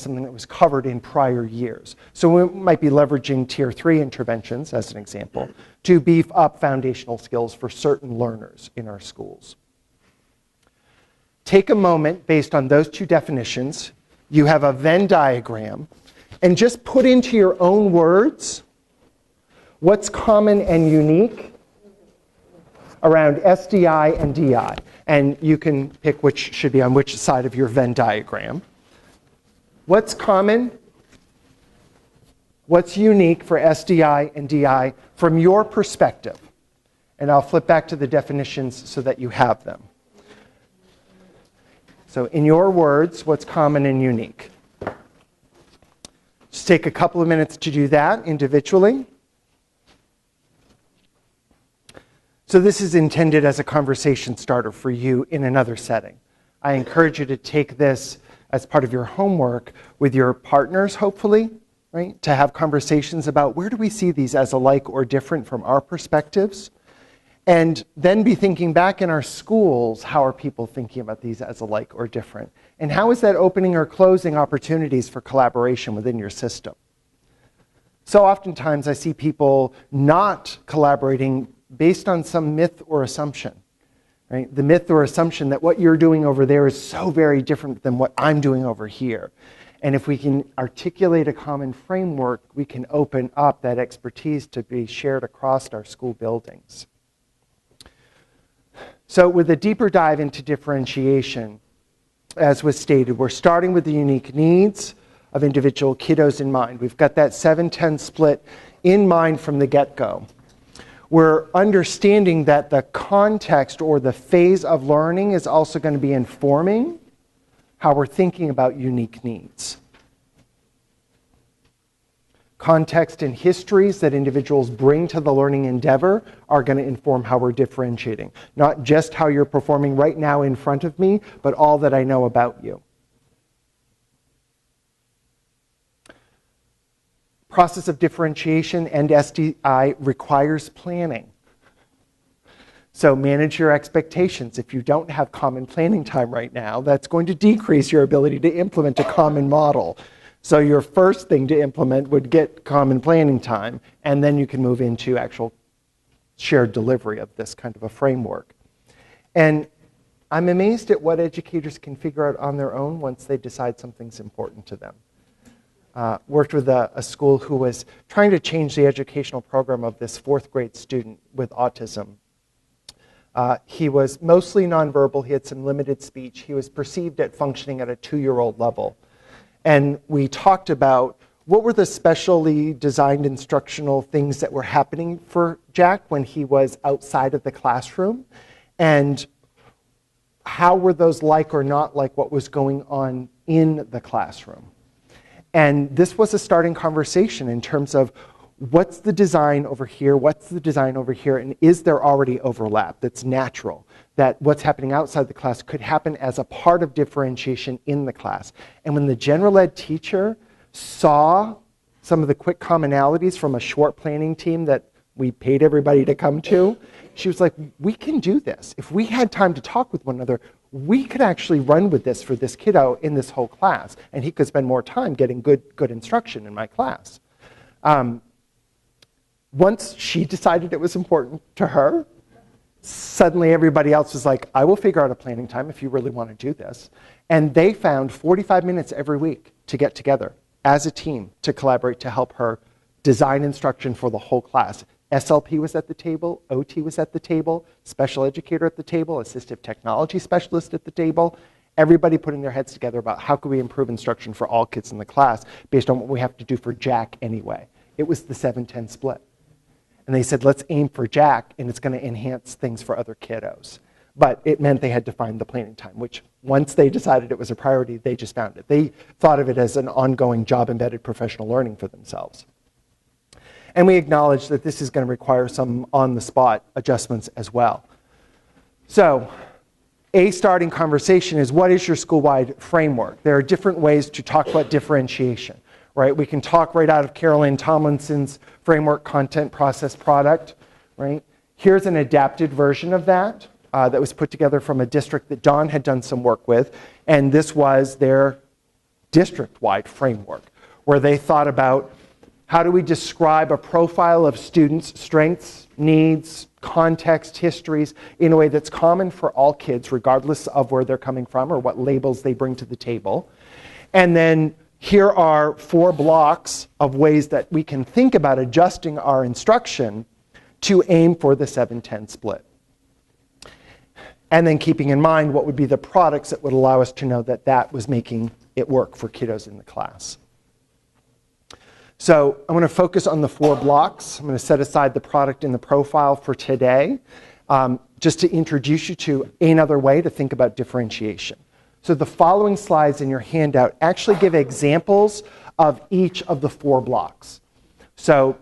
something that was covered in prior years. So we might be leveraging Tier 3 interventions, as an example, to beef up foundational skills for certain learners in our schools. Take a moment based on those two definitions. You have a Venn diagram, and just put into your own words what's common and unique around SDI and DI. And you can pick which should be on which side of your Venn diagram. What's common? What's unique for SDI and DI from your perspective? And I'll flip back to the definitions so that you have them. So in your words, what's common and unique? Just take a couple of minutes to do that individually. So this is intended as a conversation starter for you in another setting. I encourage you to take this as part of your homework with your partners, hopefully, right? To have conversations about where do we see these as alike or different from our perspectives? And then be thinking back in our schools, how are people thinking about these as alike or different? And how is that opening or closing opportunities for collaboration within your system? So oftentimes I see people not collaborating based on some myth or assumption, right? The myth or assumption that what you're doing over there is so very different than what I'm doing over here. And if we can articulate a common framework, we can open up that expertise to be shared across our school buildings. So with a deeper dive into differentiation, as was stated, we're starting with the unique needs of individual kiddos in mind. We've got that 7-10 split in mind from the get-go. We're understanding that the context or the phase of learning is also going to be informing how we're thinking about unique needs. Context and histories that individuals bring to the learning endeavor are going to inform how we're differentiating. Not just how you're performing right now in front of me, but all that I know about you. Process of differentiation and SDI requires planning. So manage your expectations. If you don't have common planning time right now, that's going to decrease your ability to implement a common model. So your first thing to implement would get common planning time, and then you can move into actual shared delivery of this kind of a framework. And I'm amazed at what educators can figure out on their own once they decide something's important to them. Worked with a school who was trying to change the educational program of this 4th grade student with autism. He was mostly nonverbal. He had some limited speech. He was perceived at functioning at a 2-year-old level. And we talked about what were the specially designed instructional things that were happening for Jack when he was outside of the classroom, and how were those like or not like what was going on in the classroom. And this was a starting conversation in terms of what's the design over here, what's the design over here, and is there already overlap that's natural, that what's happening outside the class could happen as a part of differentiation in the class. And when the general ed teacher saw some of the quick commonalities from a short planning team that we paid everybody to come to, she was like, we can do this. If we had time to talk with one another, we could actually run with this for this kiddo in this whole class, and he could spend more time getting good instruction in my class. Once she decided it was important to her, suddenly everybody else was like, I will figure out a planning time if you really want to do this. And they found 45 minutes every week to get together as a team to collaborate to help her design instruction for the whole class. SLP was at the table, OT was at the table, special educator at the table, assistive technology specialist at the table, everybody putting their heads together about how can we improve instruction for all kids in the class based on what we have to do for Jack anyway. It was the 7-10 split. And they said, let's aim for Jack, and it's going to enhance things for other kiddos. But it meant they had to find the planning time, which once they decided it was a priority, they just found it. They thought of it as an ongoing job-embedded professional learning for themselves. And we acknowledge that this is going to require some on-the-spot adjustments as well. So a starting conversation is, what is your school-wide framework? There are different ways to talk about differentiation, right? We can talk right out of Carolyn Tomlinson's framework, content, process, product, right? Here's an adapted version of that that was put together from a district that Dawn had done some work with, and this was their district-wide framework, where they thought about how do we describe a profile of students' strengths, needs, context, histories in a way that's common for all kids, regardless of where they're coming from or what labels they bring to the table. And then here are 4 blocks of ways that we can think about adjusting our instruction to aim for the 7-10 split. And then keeping in mind what would be the products that would allow us to know that that was making it work for kiddos in the class. So I'm going to focus on the 4 blocks. I'm going to set aside the product and the profile for today, just to introduce you to another way to think about differentiation. So the following slides in your handout actually give examples of each of the 4 blocks. So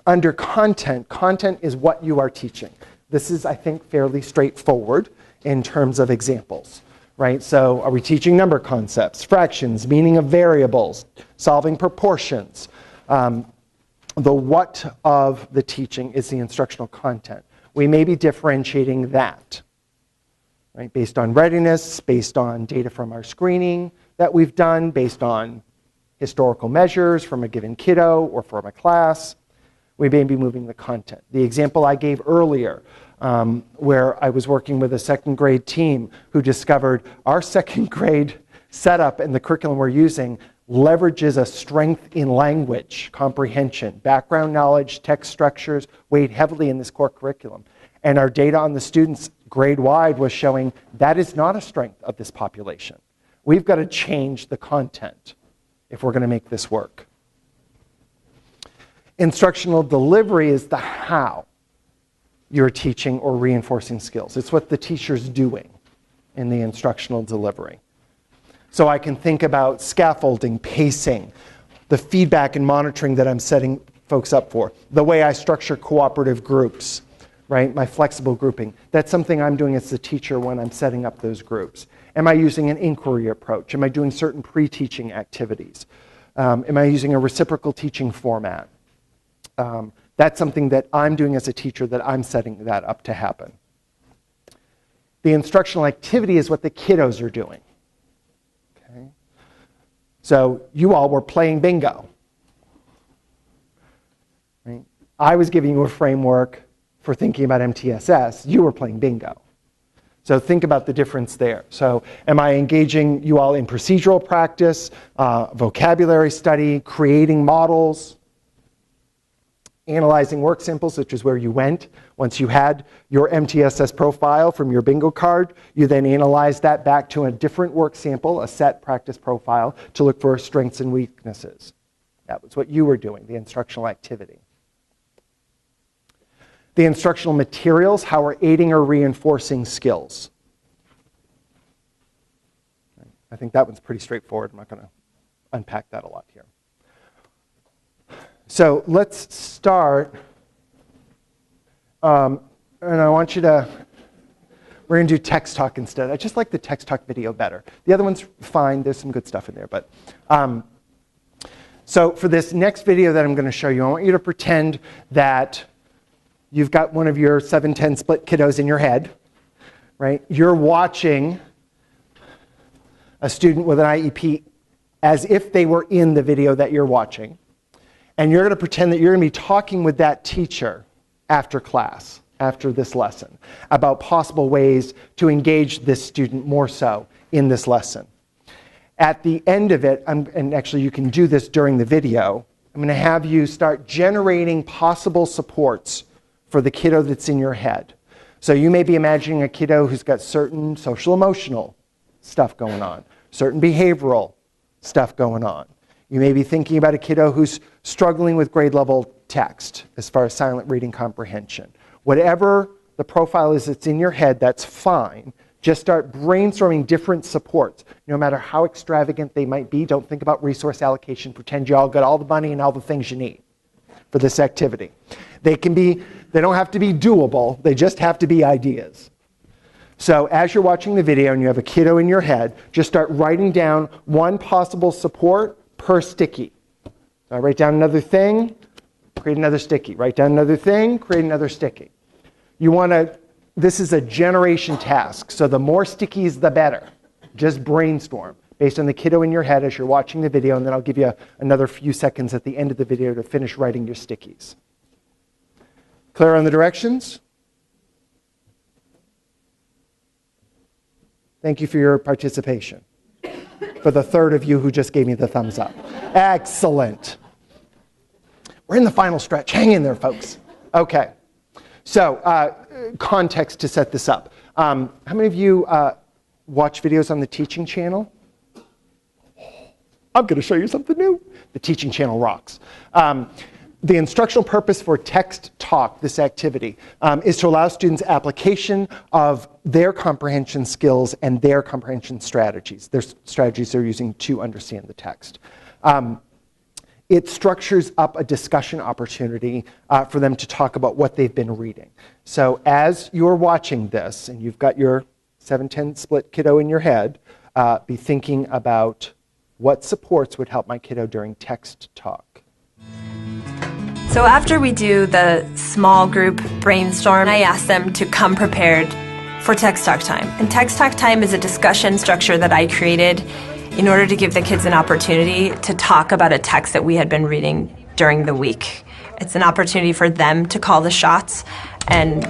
under content, content is what you are teaching. This is, I think, fairly straightforward in terms of examples. Right? So are we teaching number concepts, fractions, meaning of variables, solving proportions? The what of the teaching is the instructional content. We may be differentiating that, right? Based on readiness, based on data from our screening that we've done, based on historical measures from a given kiddo or from a class. We may be moving the content. The example I gave earlier, where I was working with a 2nd grade team who discovered our 2nd grade setup and the curriculum we're using leverages a strength in language comprehension, background knowledge, text structures, weighed heavily in this core curriculum. And our data on the students grade-wide was showing that is not a strength of this population. We've got to change the content if we're going to make this work. Instructional delivery is the how you're teaching or reinforcing skills. It's what the teacher's doing in the instructional delivery. So I can think about scaffolding, pacing, the feedback and monitoring that I'm setting folks up for, the way I structure cooperative groups, right? My flexible grouping. That's something I'm doing as the teacher when I'm setting up those groups. Am I using an inquiry approach? Am I doing certain pre-teaching activities? Am I using a reciprocal teaching format? That's something that I'm doing as a teacher that I'm setting that up to happen. The instructional activity is what the kiddos are doing. Okay? So you all were playing bingo. Right? I was giving you a framework for thinking about MTSS. You were playing bingo. So think about the difference there. So am I engaging you all in procedural practice, vocabulary study, creating models, analyzing work samples, which is where you went. Once you had your MTSS profile from your bingo card, you then analyze that back to a different work sample, a set practice profile, to look for strengths and weaknesses. That was what you were doing, the instructional activity. The instructional materials, how we're aiding or reinforcing skills. I think that one's pretty straightforward. I'm not going to unpack that a lot here. So let's start. And I want you to, we're going to do text talk instead. I just like the text talk video better. The other one's fine. There's some good stuff in there. But so for this next video that I'm going to show you, I want you to pretend that you've got one of your 7-10 split kiddos in your head, right? You're watching a student with an IEP as if they were in the video that you're watching. And you're going to pretend that you're going to be talking with that teacher after class, after this lesson, about possible ways to engage this student more so in this lesson. At the end of it, and actually you can do this during the video, I'm going to have you start generating possible supports for the kiddo that's in your head. So you may be imagining a kiddo who's got certain social emotional stuff going on, certain behavioral stuff going on. You may be thinking about a kiddo who's struggling with grade level text as far as silent reading comprehension. Whatever the profile is that's in your head, that's fine. Just start brainstorming different supports. No matter how extravagant they might be, don't think about resource allocation. Pretend you all got all the money and all the things you need for this activity. They don't have to be doable, they just have to be ideas. So as you're watching the video and you have a kiddo in your head, just start writing down one possible support per sticky. So write down another thing, create another sticky. Write down another thing, create another sticky. This is a generation task, so the more stickies, the better. Just brainstorm based on the kiddo in your head as you're watching the video, and then I'll give you another few seconds at the end of the video to finish writing your stickies. Clear on the directions? Thank you for your participation. For the third of you who just gave me the thumbs up. Excellent. We're in the final stretch. Hang in there, folks. Okay. So, context to set this up. How many of you watch videos on the teaching channel? I'm going to show you something new. The teaching channel rocks. The instructional purpose for text talk, this activity, is to allow students application of their comprehension skills and their comprehension strategies. Their strategies they're using to understand the text. It structures up a discussion opportunity for them to talk about what they've been reading. So as you're watching this, and you've got your 7-10 split kiddo in your head, be thinking about what supports would help my kiddo during text talk. So after we do the small group brainstorm, I ask them to come prepared for text talk time. And text talk time is a discussion structure that I created in order to give the kids an opportunity to talk about a text that we had been reading during the week. It's an opportunity for them to call the shots and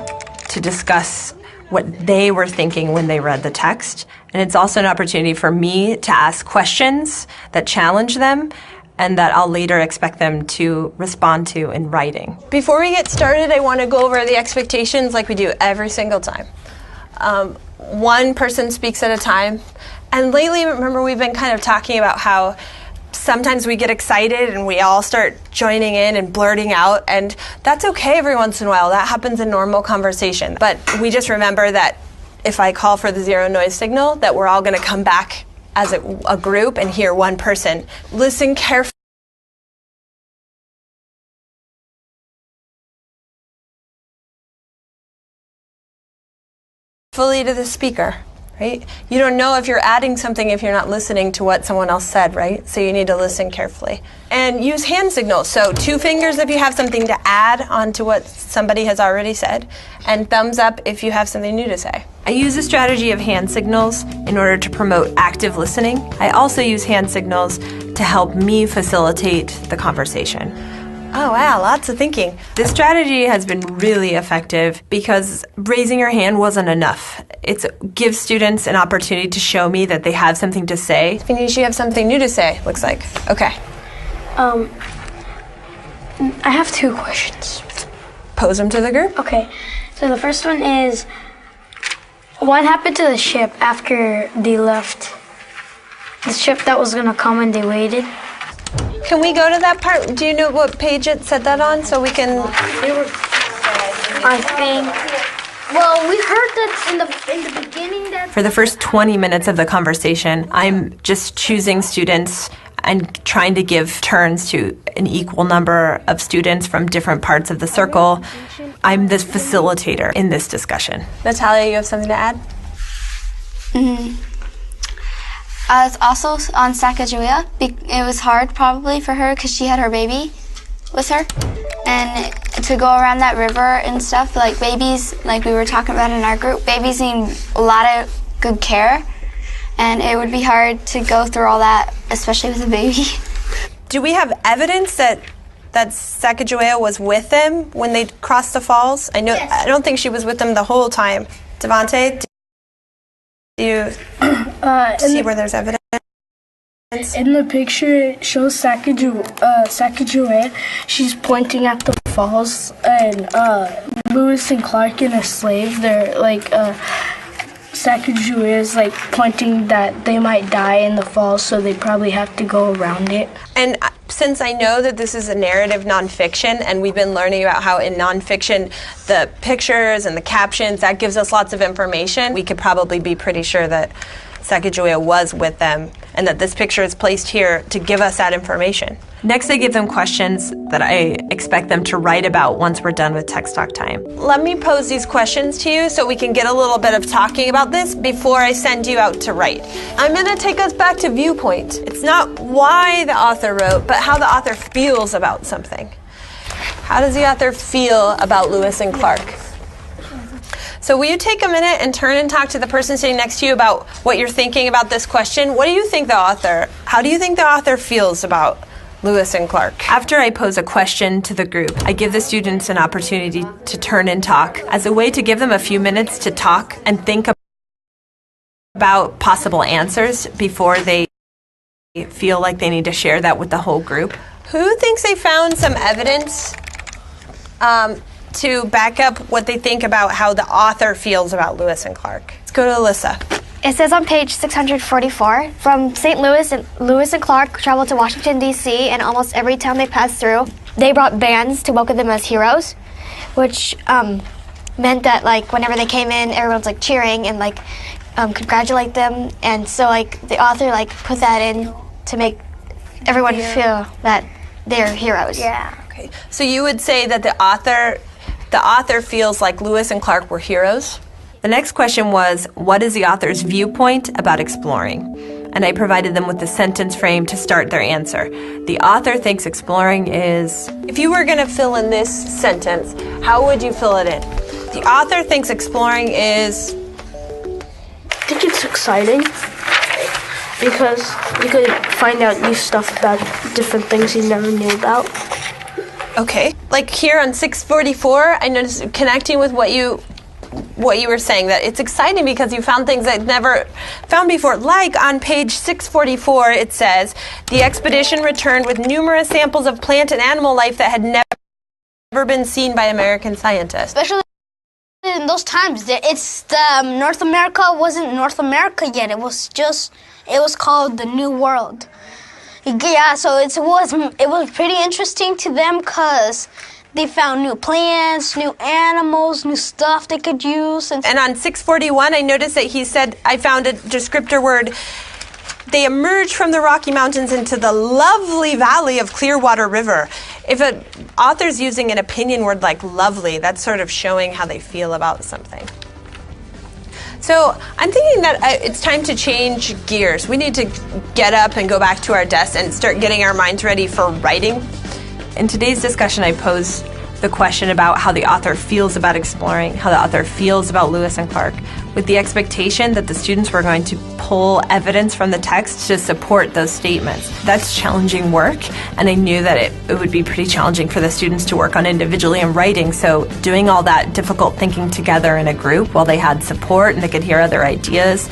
to discuss what they were thinking when they read the text. And it's also an opportunity for me to ask questions that challenge them and that I'll later expect them to respond to in writing. Before we get started, I want to go over the expectations like we do every single time. One person speaks at a time. And lately, remember, we've been kind of talking about how sometimes we get excited and we all start joining in and blurting out, and that's okay every once in a while. That happens in normal conversation. But we just remember that if I call for the zero noise signal, that we're all going to come back as a group and hear one person. Listen carefully. Fully to the speaker, right? You don't know if you're adding something if you're not listening to what someone else said, right? So you need to listen carefully. And use hand signals. So 2 fingers if you have something to add onto what somebody has already said, and thumbs up if you have something new to say. I use a strategy of hand signals in order to promote active listening. I also use hand signals to help me facilitate the conversation. Oh wow, lots of thinking. This strategy has been really effective because raising your hand wasn't enough. It gives students an opportunity to show me that they have something to say. Phineas, you have something new to say, looks like. Okay. I have 2 questions. Pose them to the group. Okay, so the first one is, what happened to the ship after they left? The ship that was gonna come and they waited? Can we go to that part? Do you know what page it said that on so we can... I think. Well, we heard that in the beginning that... For the first 20 minutes of the conversation, I'm just choosing students and trying to give turns to an equal number of students from different parts of the circle. I'm the facilitator in this discussion. Natalia, you have something to add? It's also on Sacagawea. It was hard probably for her because she had her baby with her. And to go around that river and stuff, like babies, like we were talking about in our group, babies need a lot of good care. And it would be hard to go through all that, especially with a baby. Do we have evidence that Sacagawea was with them when they crossed the falls? I know. Yes. I don't think she was with them the whole time. Devante, do you see where there's evidence? In the picture, it shows Sacagawea. She's pointing at the falls, and Lewis and Clark and a slave. They're like Sacagawea is like pointing that they might die in the falls, so they probably have to go around it. And since I know that this is a narrative nonfiction, and we've been learning about how in nonfiction the pictures and the captions, that gives us lots of information, we could probably be pretty sure that Sacagawea was with them and that this picture is placed here to give us that information. Next, I give them questions that I expect them to write about once we're done with text talk time. Let me pose these questions to you so we can get a little bit of talking about this before I send you out to write. I'm going to take us back to viewpoint. It's not why the author wrote, but how the author feels about something. How does the author feel about Lewis and Clark? So will you take a minute and turn and talk to the person sitting next to you about what you're thinking about this question? What do you think how do you think the author feels about Lewis and Clark? After I pose a question to the group, I give the students an opportunity to turn and talk as a way to give them a few minutes to talk and think about possible answers before they feel like they need to share that with the whole group. Who thinks they found some evidence to back up what they think about how the author feels about Lewis and Clark? Let's go to Alyssa. It says on page 644, from St. Louis, Lewis and Clark traveled to Washington, D.C., and almost every town they passed through, they brought bands to welcome them as heroes, which meant that, like, whenever they came in, everyone's, like, cheering and, like, congratulate them. And so, like, the author, like, put that in to make everyone feel that they're heroes. Yeah. Okay. So you would say that the author feels like Lewis and Clark were heroes? The next question was, what is the author's viewpoint about exploring? And I provided them with the sentence frame to start their answer. The author thinks exploring is... If you were going to fill in this sentence, how would you fill it in? The author thinks exploring is... I think it's exciting because you could find out new stuff about different things you never knew about. Okay. Like here on 644, I noticed connecting with what you were saying, that it's exciting because you found things I'd never found before. Like on page 644, it says, the expedition returned with numerous samples of plant and animal life that had never been seen by American scientists. Especially in those times, it's North America wasn't North America yet. It was called the New World. Yeah, so it was pretty interesting to them because they found new plants, new animals, new stuff they could use. And on 641, I noticed that he said, I found a descriptor word, they emerged from the Rocky Mountains into the lovely valley of Clearwater River. If an author's using an opinion word like lovely, that's sort of showing how they feel about something. So I'm thinking that it's time to change gears. We need to get up and go back to our desks and start getting our minds ready for writing. In today's discussion, I posed the question about how the author feels about exploring, how the author feels about Lewis and Clark, with the expectation that the students were going to pull evidence from the text to support those statements. That's challenging work, and I knew that it would be pretty challenging for the students to work on individually in writing, so doing all that difficult thinking together in a group while they had support and they could hear other ideas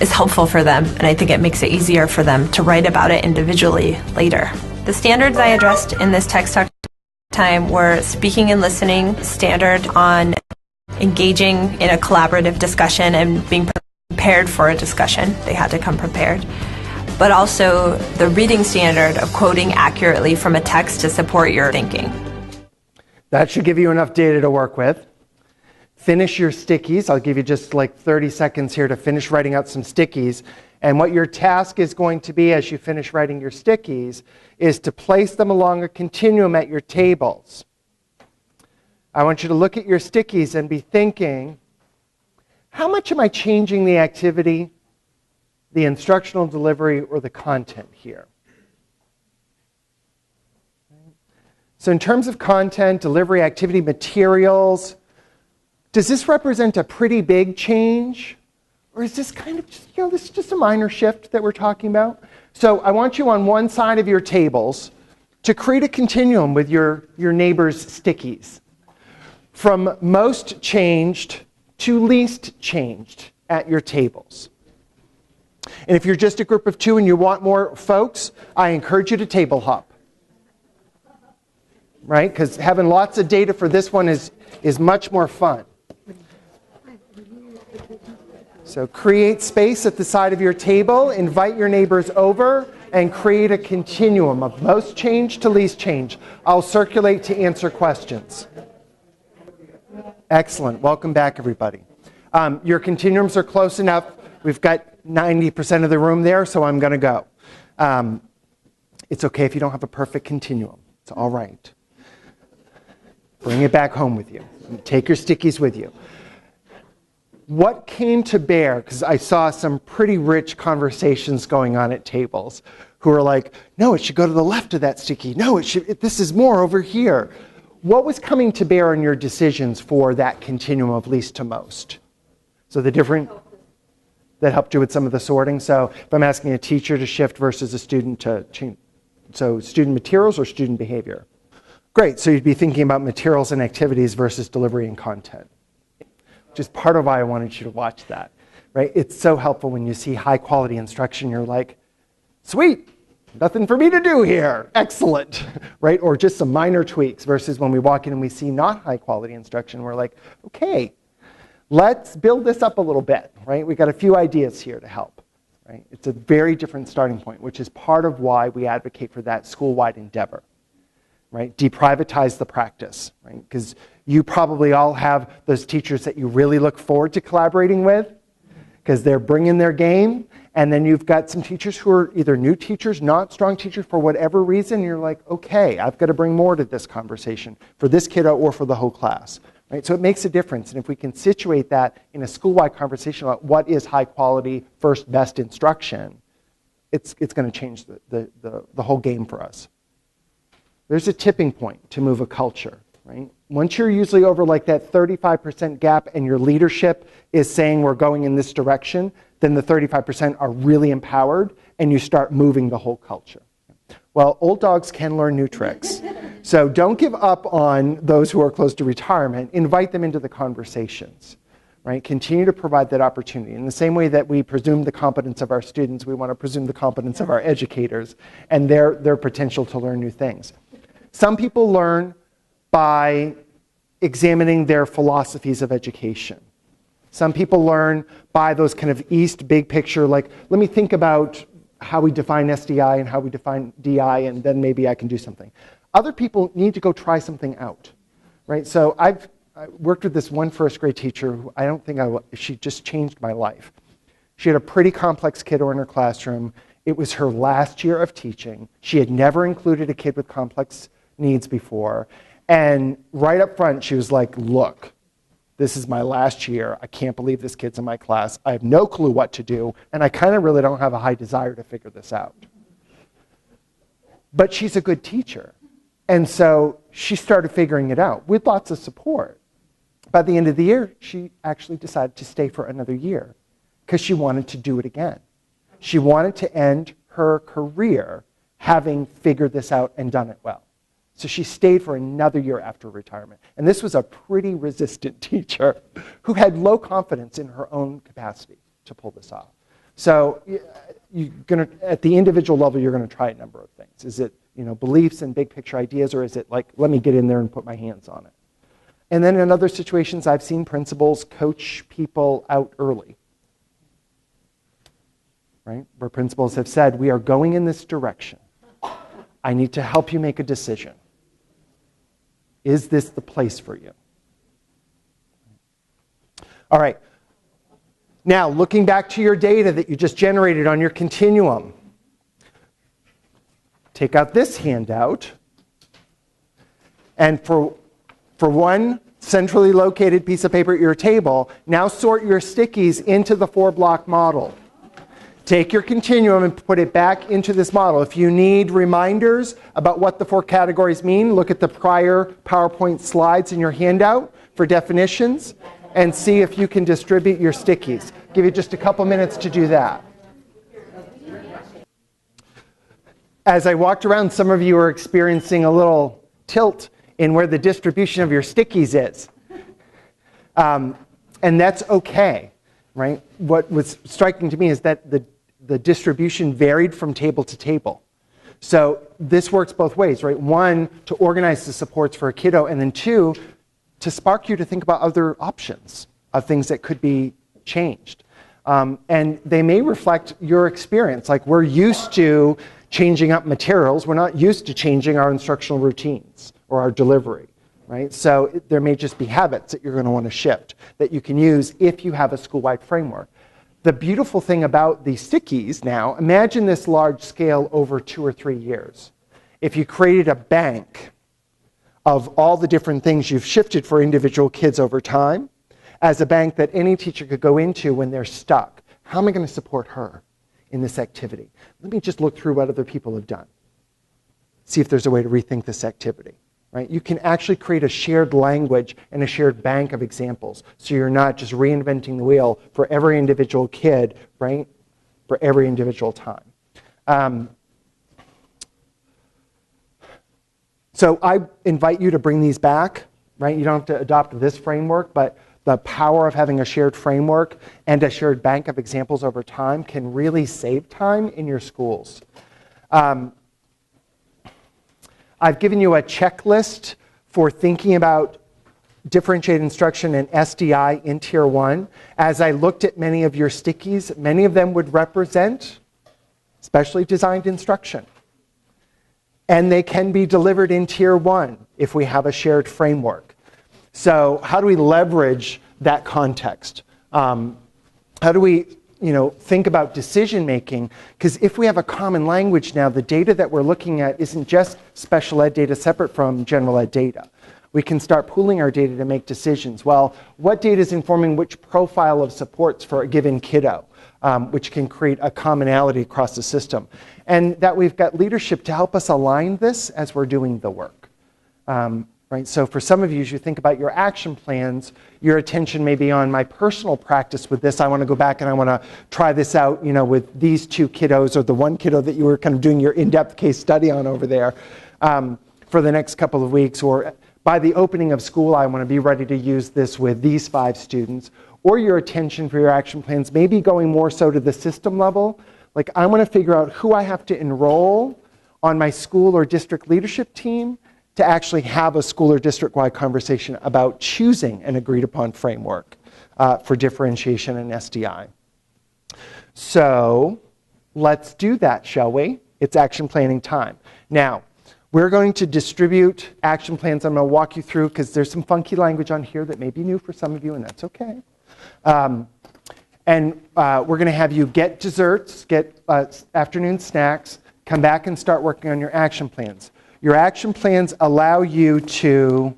is helpful for them, and I think it makes it easier for them to write about it individually later. The standards I addressed in this text talk time were speaking and listening standard on engaging in a collaborative discussion and being prepared for a discussion. They had to come prepared. But also the reading standard of quoting accurately from a text to support your thinking. That should give you enough data to work with. Finish your stickies. I'll give you just like 30 seconds here to finish writing out some stickies. And what your task is going to be as you finish writing your stickies is to place them along a continuum at your tables. I want you to look at your stickies and be thinking, how much am I changing the activity, the instructional delivery, or the content here? So in terms of content, delivery, activity, materials, does this represent a pretty big change? Or is this kind of just, this is just a minor shift that we're talking about? So I want you on one side of your tables to create a continuum with your neighbor's stickies. From most changed to least changed at your tables. And if you're just a group of 2 and you want more folks, I encourage you to table hop. Right? Because having lots of data for this one is much more fun. So create space at the side of your table, invite your neighbors over, and create a continuum of most change to least change. I'll circulate to answer questions. Excellent. Welcome back, everybody. Your continuums are close enough. We've got 90% of the room there, so I'm going to go. It's okay if you don't have a perfect continuum. It's all right. Bring it back home with you. Take your stickies with you. What came to bear, because I saw some pretty rich conversations going on at tables, who are like, no, it should go to the left of that sticky. No, this is more over here. What was coming to bear on your decisions for that continuum of least to most? So the different, that helped you with some of the sorting. So if I'm asking a teacher to shift versus a student to change, so student materials or student behavior? Great, so you'd be thinking about materials and activities versus delivery and content. Which is part of why I wanted you to watch that, right? It's so helpful when you see high quality instruction, you're like, sweet, nothing for me to do here, excellent, right? Or just some minor tweaks versus when we walk in and we see not high quality instruction, we're like, okay, let's build this up a little bit, right? We got a few ideas here to help, right? It's a very different starting point, which is part of why we advocate for that school-wide endeavor, right? Deprivatize the practice, right? Because you probably all have those teachers that you really look forward to collaborating with because they're bringing their game. And then you've got some teachers who are either new teachers, not strong teachers for whatever reason. You're like, okay, I've got to bring more to this conversation for this kiddo or for the whole class, right? So it makes a difference. And if we can situate that in a school-wide conversation about what is high quality, first best instruction, it's going to change the whole game for us. There's a tipping point to move a culture, right? Once you're usually over like that 35% gap and your leadership is saying we're going in this direction, then the 35% are really empowered and you start moving the whole culture. Well, old dogs can learn new tricks. So don't give up on those who are close to retirement. Invite them into the conversations, right? Continue to provide that opportunity. In the same way that we presume the competence of our students, we want to presume the competence of our educators and their potential to learn new things. Some people learn by examining their philosophies of education. Some people learn by those kind of East big picture, like, let me think about how we define SDI and how we define DI, and then maybe I can do something. Other people need to go try something out, right? So I worked with this one first grade teacher who I don't think she just changed my life. She had a pretty complex kiddo in her classroom. It was her last year of teaching. She had never included a kid with complex needs before. And right up front, she was like, look, this is my last year. I can't believe this kid's in my class. I have no clue what to do, and I kind of really don't have a high desire to figure this out. But she's a good teacher, And so she started figuring it out with lots of support. By the end of the year, she actually decided to stay for another year because she wanted to do it again. She wanted to end her career having figured this out and done it well. So she stayed for another year after retirement. And this was a pretty resistant teacher who had low confidence in her own capacity to pull this off. So at the individual level, you're going to try a number of things. Is it beliefs and big picture ideas, or is it like, let me get in there and put my hands on it? And then in other situations, I've seen principals coach people out early, right? Where principals have said, we are going in this direction. I need to help you make a decision. Is this the place for you? All right. Now, looking back to your data that you just generated on your continuum, take out this handout, and for one centrally located piece of paper at your table, now sort your stickies into the 4-block model. Take your continuum and put it back into this model. If you need reminders about what the 4 categories mean, look at the prior PowerPoint slides in your handout for definitions and see if you can distribute your stickies. Give you just a couple minutes to do that. As I walked around, some of you are experiencing a little tilt in where the distribution of your stickies is. And that's okay, right? What was striking to me is that the distribution varied from table to table. So this works both ways, right? 1, to organize the supports for a kiddo, and then 2, to spark you to think about other options of things that could be changed. And they may reflect your experience. Like, we're used to changing up materials. We're not used to changing our instructional routines or our delivery, right? So there may just be habits that you're going to want to shift that you can use if you have a school-wide framework. The beautiful thing about these stickies now, imagine this large scale over 2 or 3 years. If you created a bank of all the different things you've shifted for individual kids over time, as a bank that any teacher could go into when they're stuck. How am I going to support her in this activity? Let me just look through what other people have done. See if there's a way to rethink this activity. Right? You can actually create a shared language and a shared bank of examples. So you're not just reinventing the wheel for every individual kid, right? For every individual time. So I invite you to bring these back, right? You don't have to adopt this framework, but the power of having a shared framework and a shared bank of examples over time can really save time in your schools. I've given you a checklist for thinking about differentiated instruction and SDI in Tier 1. As I looked at many of your stickies, many of them would represent specially designed instruction. And they can be delivered in Tier 1 if we have a shared framework. So how do we leverage that context? How do we think about decision making? Because if we have a common language now, the data that we're looking at isn't just special ed data separate from general ed data. We can start pooling our data to make decisions. Well, what data is informing which profile of supports for a given kiddo, which can create a commonality across the system. And that we've got leadership to help us align this as we're doing the work. Right? So for some of you, as you think about your action plans, your attention may be on my personal practice with this. I want to go back and I want to try this out, with these 2 kiddos or the 1 kiddo that you were kind of doing your in-depth case study on over there for the next couple of weeks. Or by the opening of school, I want to be ready to use this with these 5 students. Or your attention for your action plans may be going more so to the system level. Like, I want to figure out who I have to enroll on my school or district leadership team to actually have a school or district-wide conversation about choosing an agreed-upon framework for differentiation and SDI. So let's do that, shall we? It's action planning time. Now, we're going to distribute action plans. I'm going to walk you through because there's some funky language on here that may be new for some of you, and that's okay. And we're going to have you get desserts, get afternoon snacks, come back and start working on your action plans. Your action plans allow you to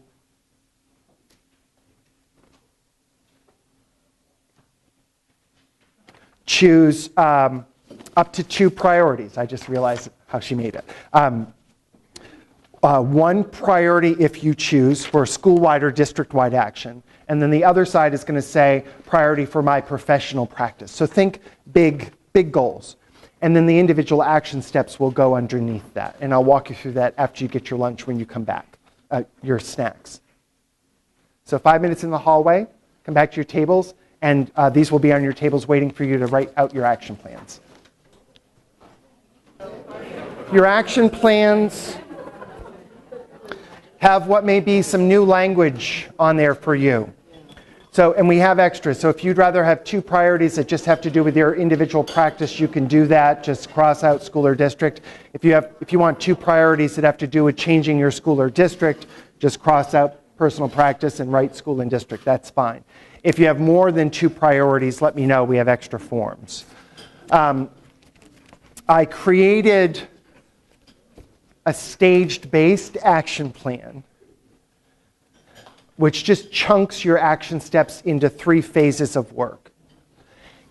choose up to 2 priorities. I just realized how she made it. one priority if you choose for school-wide or district-wide action. And then the other side is going to say priority for my professional practice. So think big goals. And then the individual action steps will go underneath that. And I'll walk you through that after you get your lunch when you come back, your snacks. So 5 minutes in the hallway, come back to your tables, and these will be on your tables waiting for you to write out your action plans. Your action plans have what may be some new language on there for you. So, and we have extras. So if you'd rather have 2 priorities that just have to do with your individual practice, you can do that. Just cross out school or district. If you want 2 priorities that have to do with changing your school or district, just cross out personal practice and write school and district. That's fine. If you have more than 2 priorities, let me know. We have extra forms. I created a staged-based action plan, which just chunks your action steps into 3 phases of work.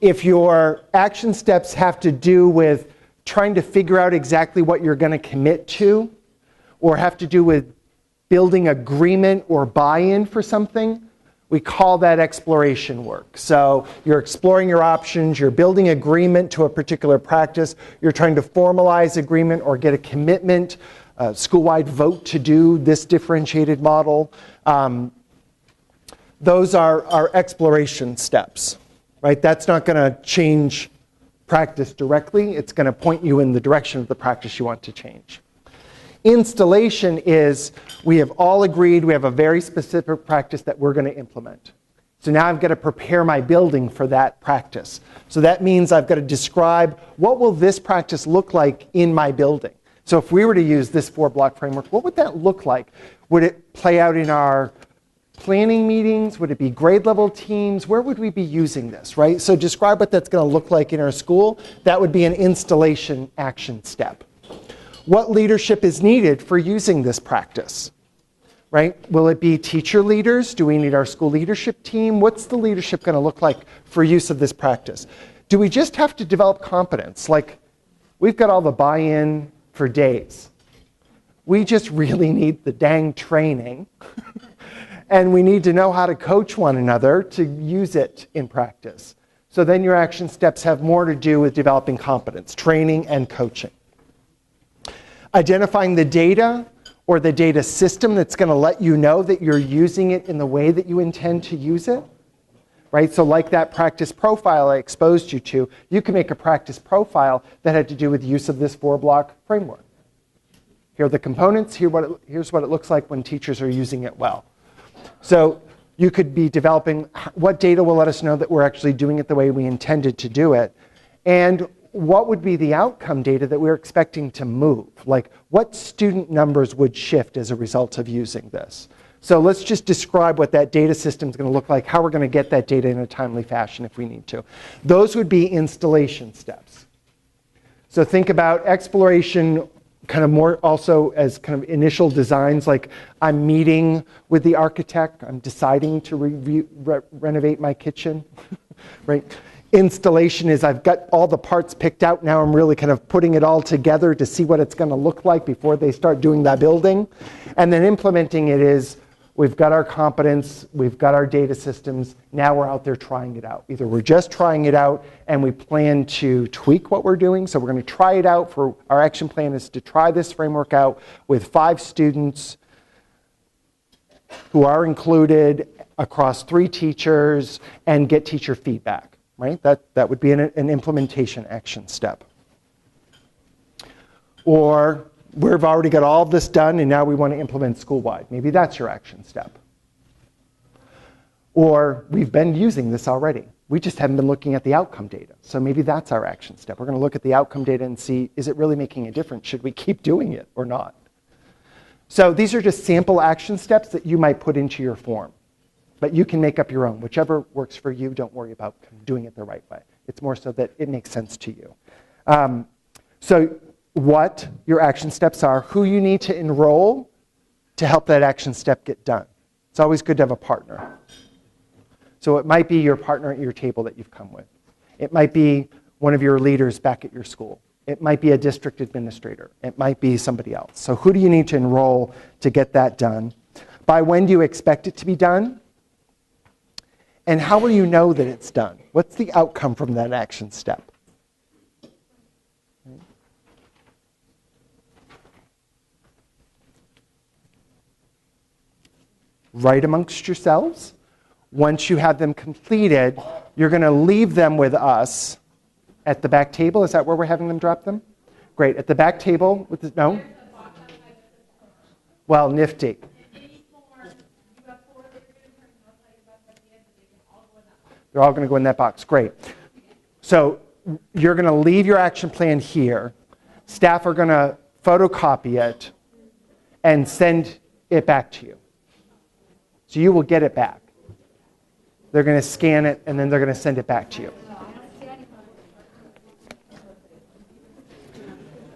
If your action steps have to do with trying to figure out exactly what you're going to commit to, or have to do with building agreement or buy-in for something, we call that exploration work. So you're exploring your options, you're building agreement to a particular practice, you're trying to formalize agreement or get a commitment, school-wide vote to do this differentiated model. Those are our exploration steps, right? That's not going to change practice directly. It's going to point you in the direction of the practice you want to change. Installation is, we have all agreed we have a very specific practice that we're going to implement. So now I've got to prepare my building for that practice. So that means I've got to describe what will this practice look like in my building. So if we were to use this 4-block framework, what would that look like? Would it play out in our planning meetings? Would it be grade level teams? Where would we be using this, right? So describe what that's going to look like in our school. That would be an installation action step. What leadership is needed for using this practice, right? Will it be teacher leaders? Do we need our school leadership team? What's the leadership going to look like for use of this practice? Do we just have to develop competence? Like, we've got all the buy-in for days. We just really need the dang training. And we need to know how to coach one another to use it in practice. So then your action steps have more to do with developing competence, training and coaching. Identifying the data or the data system that's going to let you know that you're using it in the way that you intend to use it, right? So like that practice profile I exposed you to, you can make a practice profile that had to do with use of this 4-block framework. Here are the components. Here's what it looks like when teachers are using it well. So you could be developing what data will let us know that we're actually doing it the way we intended to do it, and what would be the outcome data that we're expecting to move? Like, what student numbers would shift as a result of using this? So let's just describe what that data system is going to look like, how we're going to get that data in a timely fashion if we need to. Those would be installation steps. So think about exploration kind of more also as kind of initial designs, like I'm meeting with the architect, I'm deciding to renovate my kitchen, right? Installation is I've got all the parts picked out. Now I'm really kind of putting it all together to see what it's going to look like before they start doing that building. And then implementing it is we've got our competence, we've got our data systems, now we're out there trying it out. Either we're just trying it out and we plan to tweak what we're doing. So we're going to try it out. For our action plan is to try this framework out with 5 students who are included across 3 teachers and get teacher feedback. Right? That would be an implementation action step. Or we've already got all of this done and now we want to implement school-wide. Maybe that's your action step. Or we've been using this already. We just haven't been looking at the outcome data. So maybe that's our action step. We're going to look at the outcome data and see, is it really making a difference? Should we keep doing it or not? So these are just sample action steps that you might put into your form. But you can make up your own. Whichever works for you, don't worry about doing it the right way. It's more so that it makes sense to you. So what your action steps are, who you need to enroll to help that action step get done. It's always good to have a partner. So it might be your partner at your table that you've come with. It might be one of your leaders back at your school. It might be a district administrator. It might be somebody else. So who do you need to enroll to get that done? By when do you expect it to be done? And how will you know that it's done? What's the outcome from that action step? Right amongst yourselves. Once you have them completed, you're going to leave them with us at the back table. Is that where we're having them drop them? Great. At the back table with the, no? Well, nifty. They're all going to go in that box. Great. So you're going to leave your action plan here. Staff are going to photocopy it and send it back to you. So you will get it back. They're going to scan it, and then they're going to send it back to you.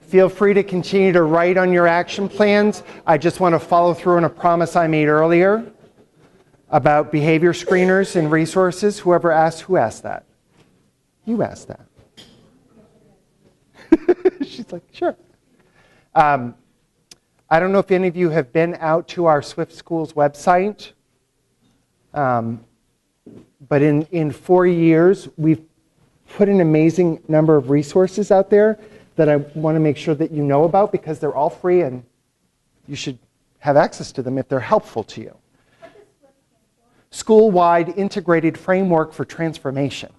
Feel free to continue to write on your action plans. I just want to follow through on a promise I made earlier about behavior screeners and resources. Whoever asked, who asked that? You asked that. She's like, sure. I don't know if any of you have been out to our SWIFT Schools website, but in 4 years, we've put an amazing number of resources out there that I want to make sure that you know about because they're all free and you should have access to them if they're helpful to you. School-wide Integrated Framework for Transformation.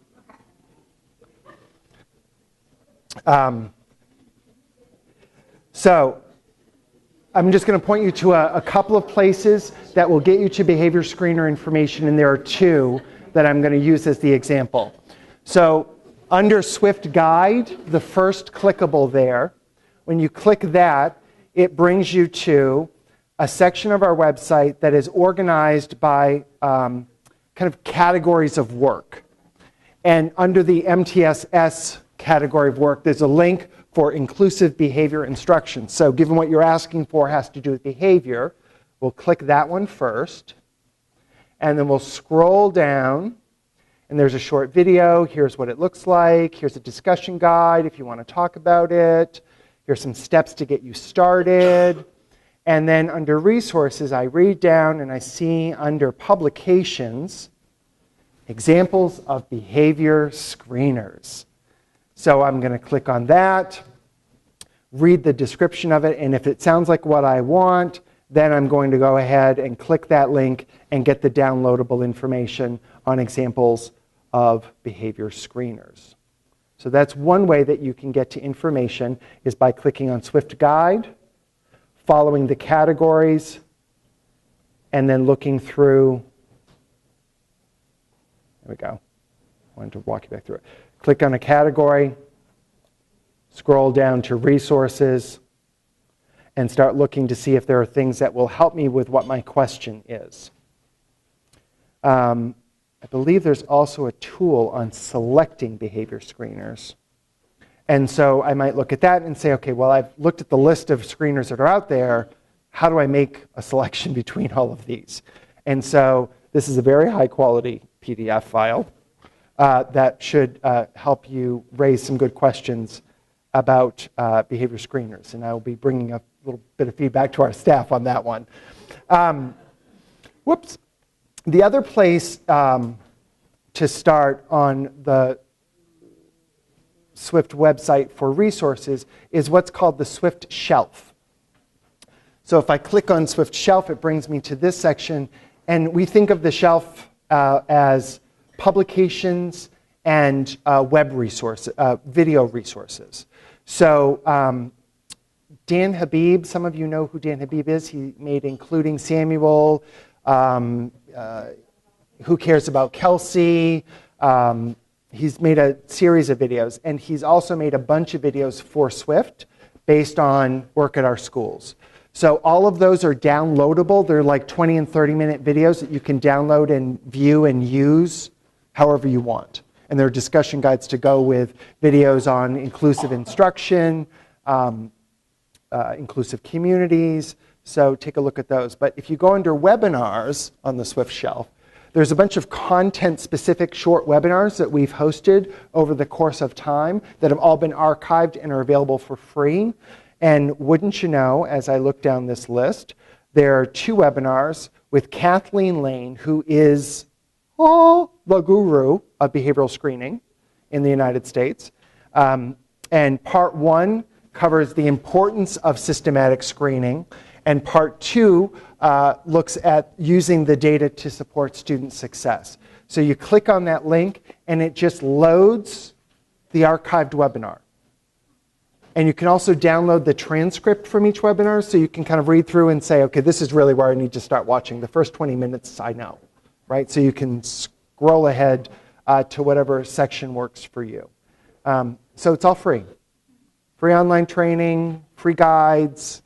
So I'm just going to point you to a couple of places that will get you to behavior screener information, and there are two that I'm going to use as the example. So under SWIFT Guide, the first clickable there, when you click that, it brings you to a section of our website that is organized by kind of categories of work. And under the MTSS category of work, there's a link for inclusive behavior instruction. So given what you're asking for has to do with behavior, we'll click that one first. And then we'll scroll down. And there's a short video. Here's what it looks like. Here's a discussion guide if you want to talk about it. Here's some steps to get you started. And then under resources, I read down and I see under publications, examples of behavior screeners. So I'm going to click on that, read the description of it, and if it sounds like what I want, then I'm going to go ahead and click that link and get the downloadable information on examples of behavior screeners. So that's one way that you can get to information is by clicking on SWIFT Guide, following the categories, and then looking through. There we go. I wanted to walk you back through it. Click on a category, scroll down to resources, and start looking to see if there are things that will help me with what my question is. I believe there's also a tool on selecting behavior screeners. And so I might look at that and say, okay, well, I've looked at the list of screeners that are out there. How do I make a selection between all of these? And so this is a very high quality PDF file that should help you raise some good questions about behavior screeners. And I will be bringing a little bit of feedback to our staff on that one. Whoops. The other place to start on the SWIFT website for resources is what's called the SWIFT shelf. So if I click on SWIFT shelf, it brings me to this section, and we think of the shelf as publications and web resources, video resources. So Dan Habib, some of you know who Dan Habib is. He made Including Samuel, Who Cares About Kelsey? He's made a series of videos, and he's also made a bunch of videos for SWIFT based on work at our schools. So all of those are downloadable. They're like 20 and 30-minute videos that you can download and view and use however you want. And there are discussion guides to go with videos on inclusive instruction, inclusive communities. So take a look at those. But if you go under webinars on the SWIFT shelf, There's a bunch of content-specific short webinars that we've hosted over the course of time that have all been archived and are available for free. And wouldn't you know, as I look down this list, there are 2 webinars with Kathleen Lane, who is the guru of behavioral screening in the United States. And part 1 covers the importance of systematic screening, and part 2 looks at using the data to support student success. So you click on that link, and it just loads the archived webinar. And you can also download the transcript from each webinar, so you can kind of read through and say, okay, this is really where I need to start watching. The first 20 minutes, I know, right? So you can scroll ahead to whatever section works for you. So it's all free. Free online training, free guides.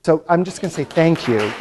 So I'm just going to say thank you.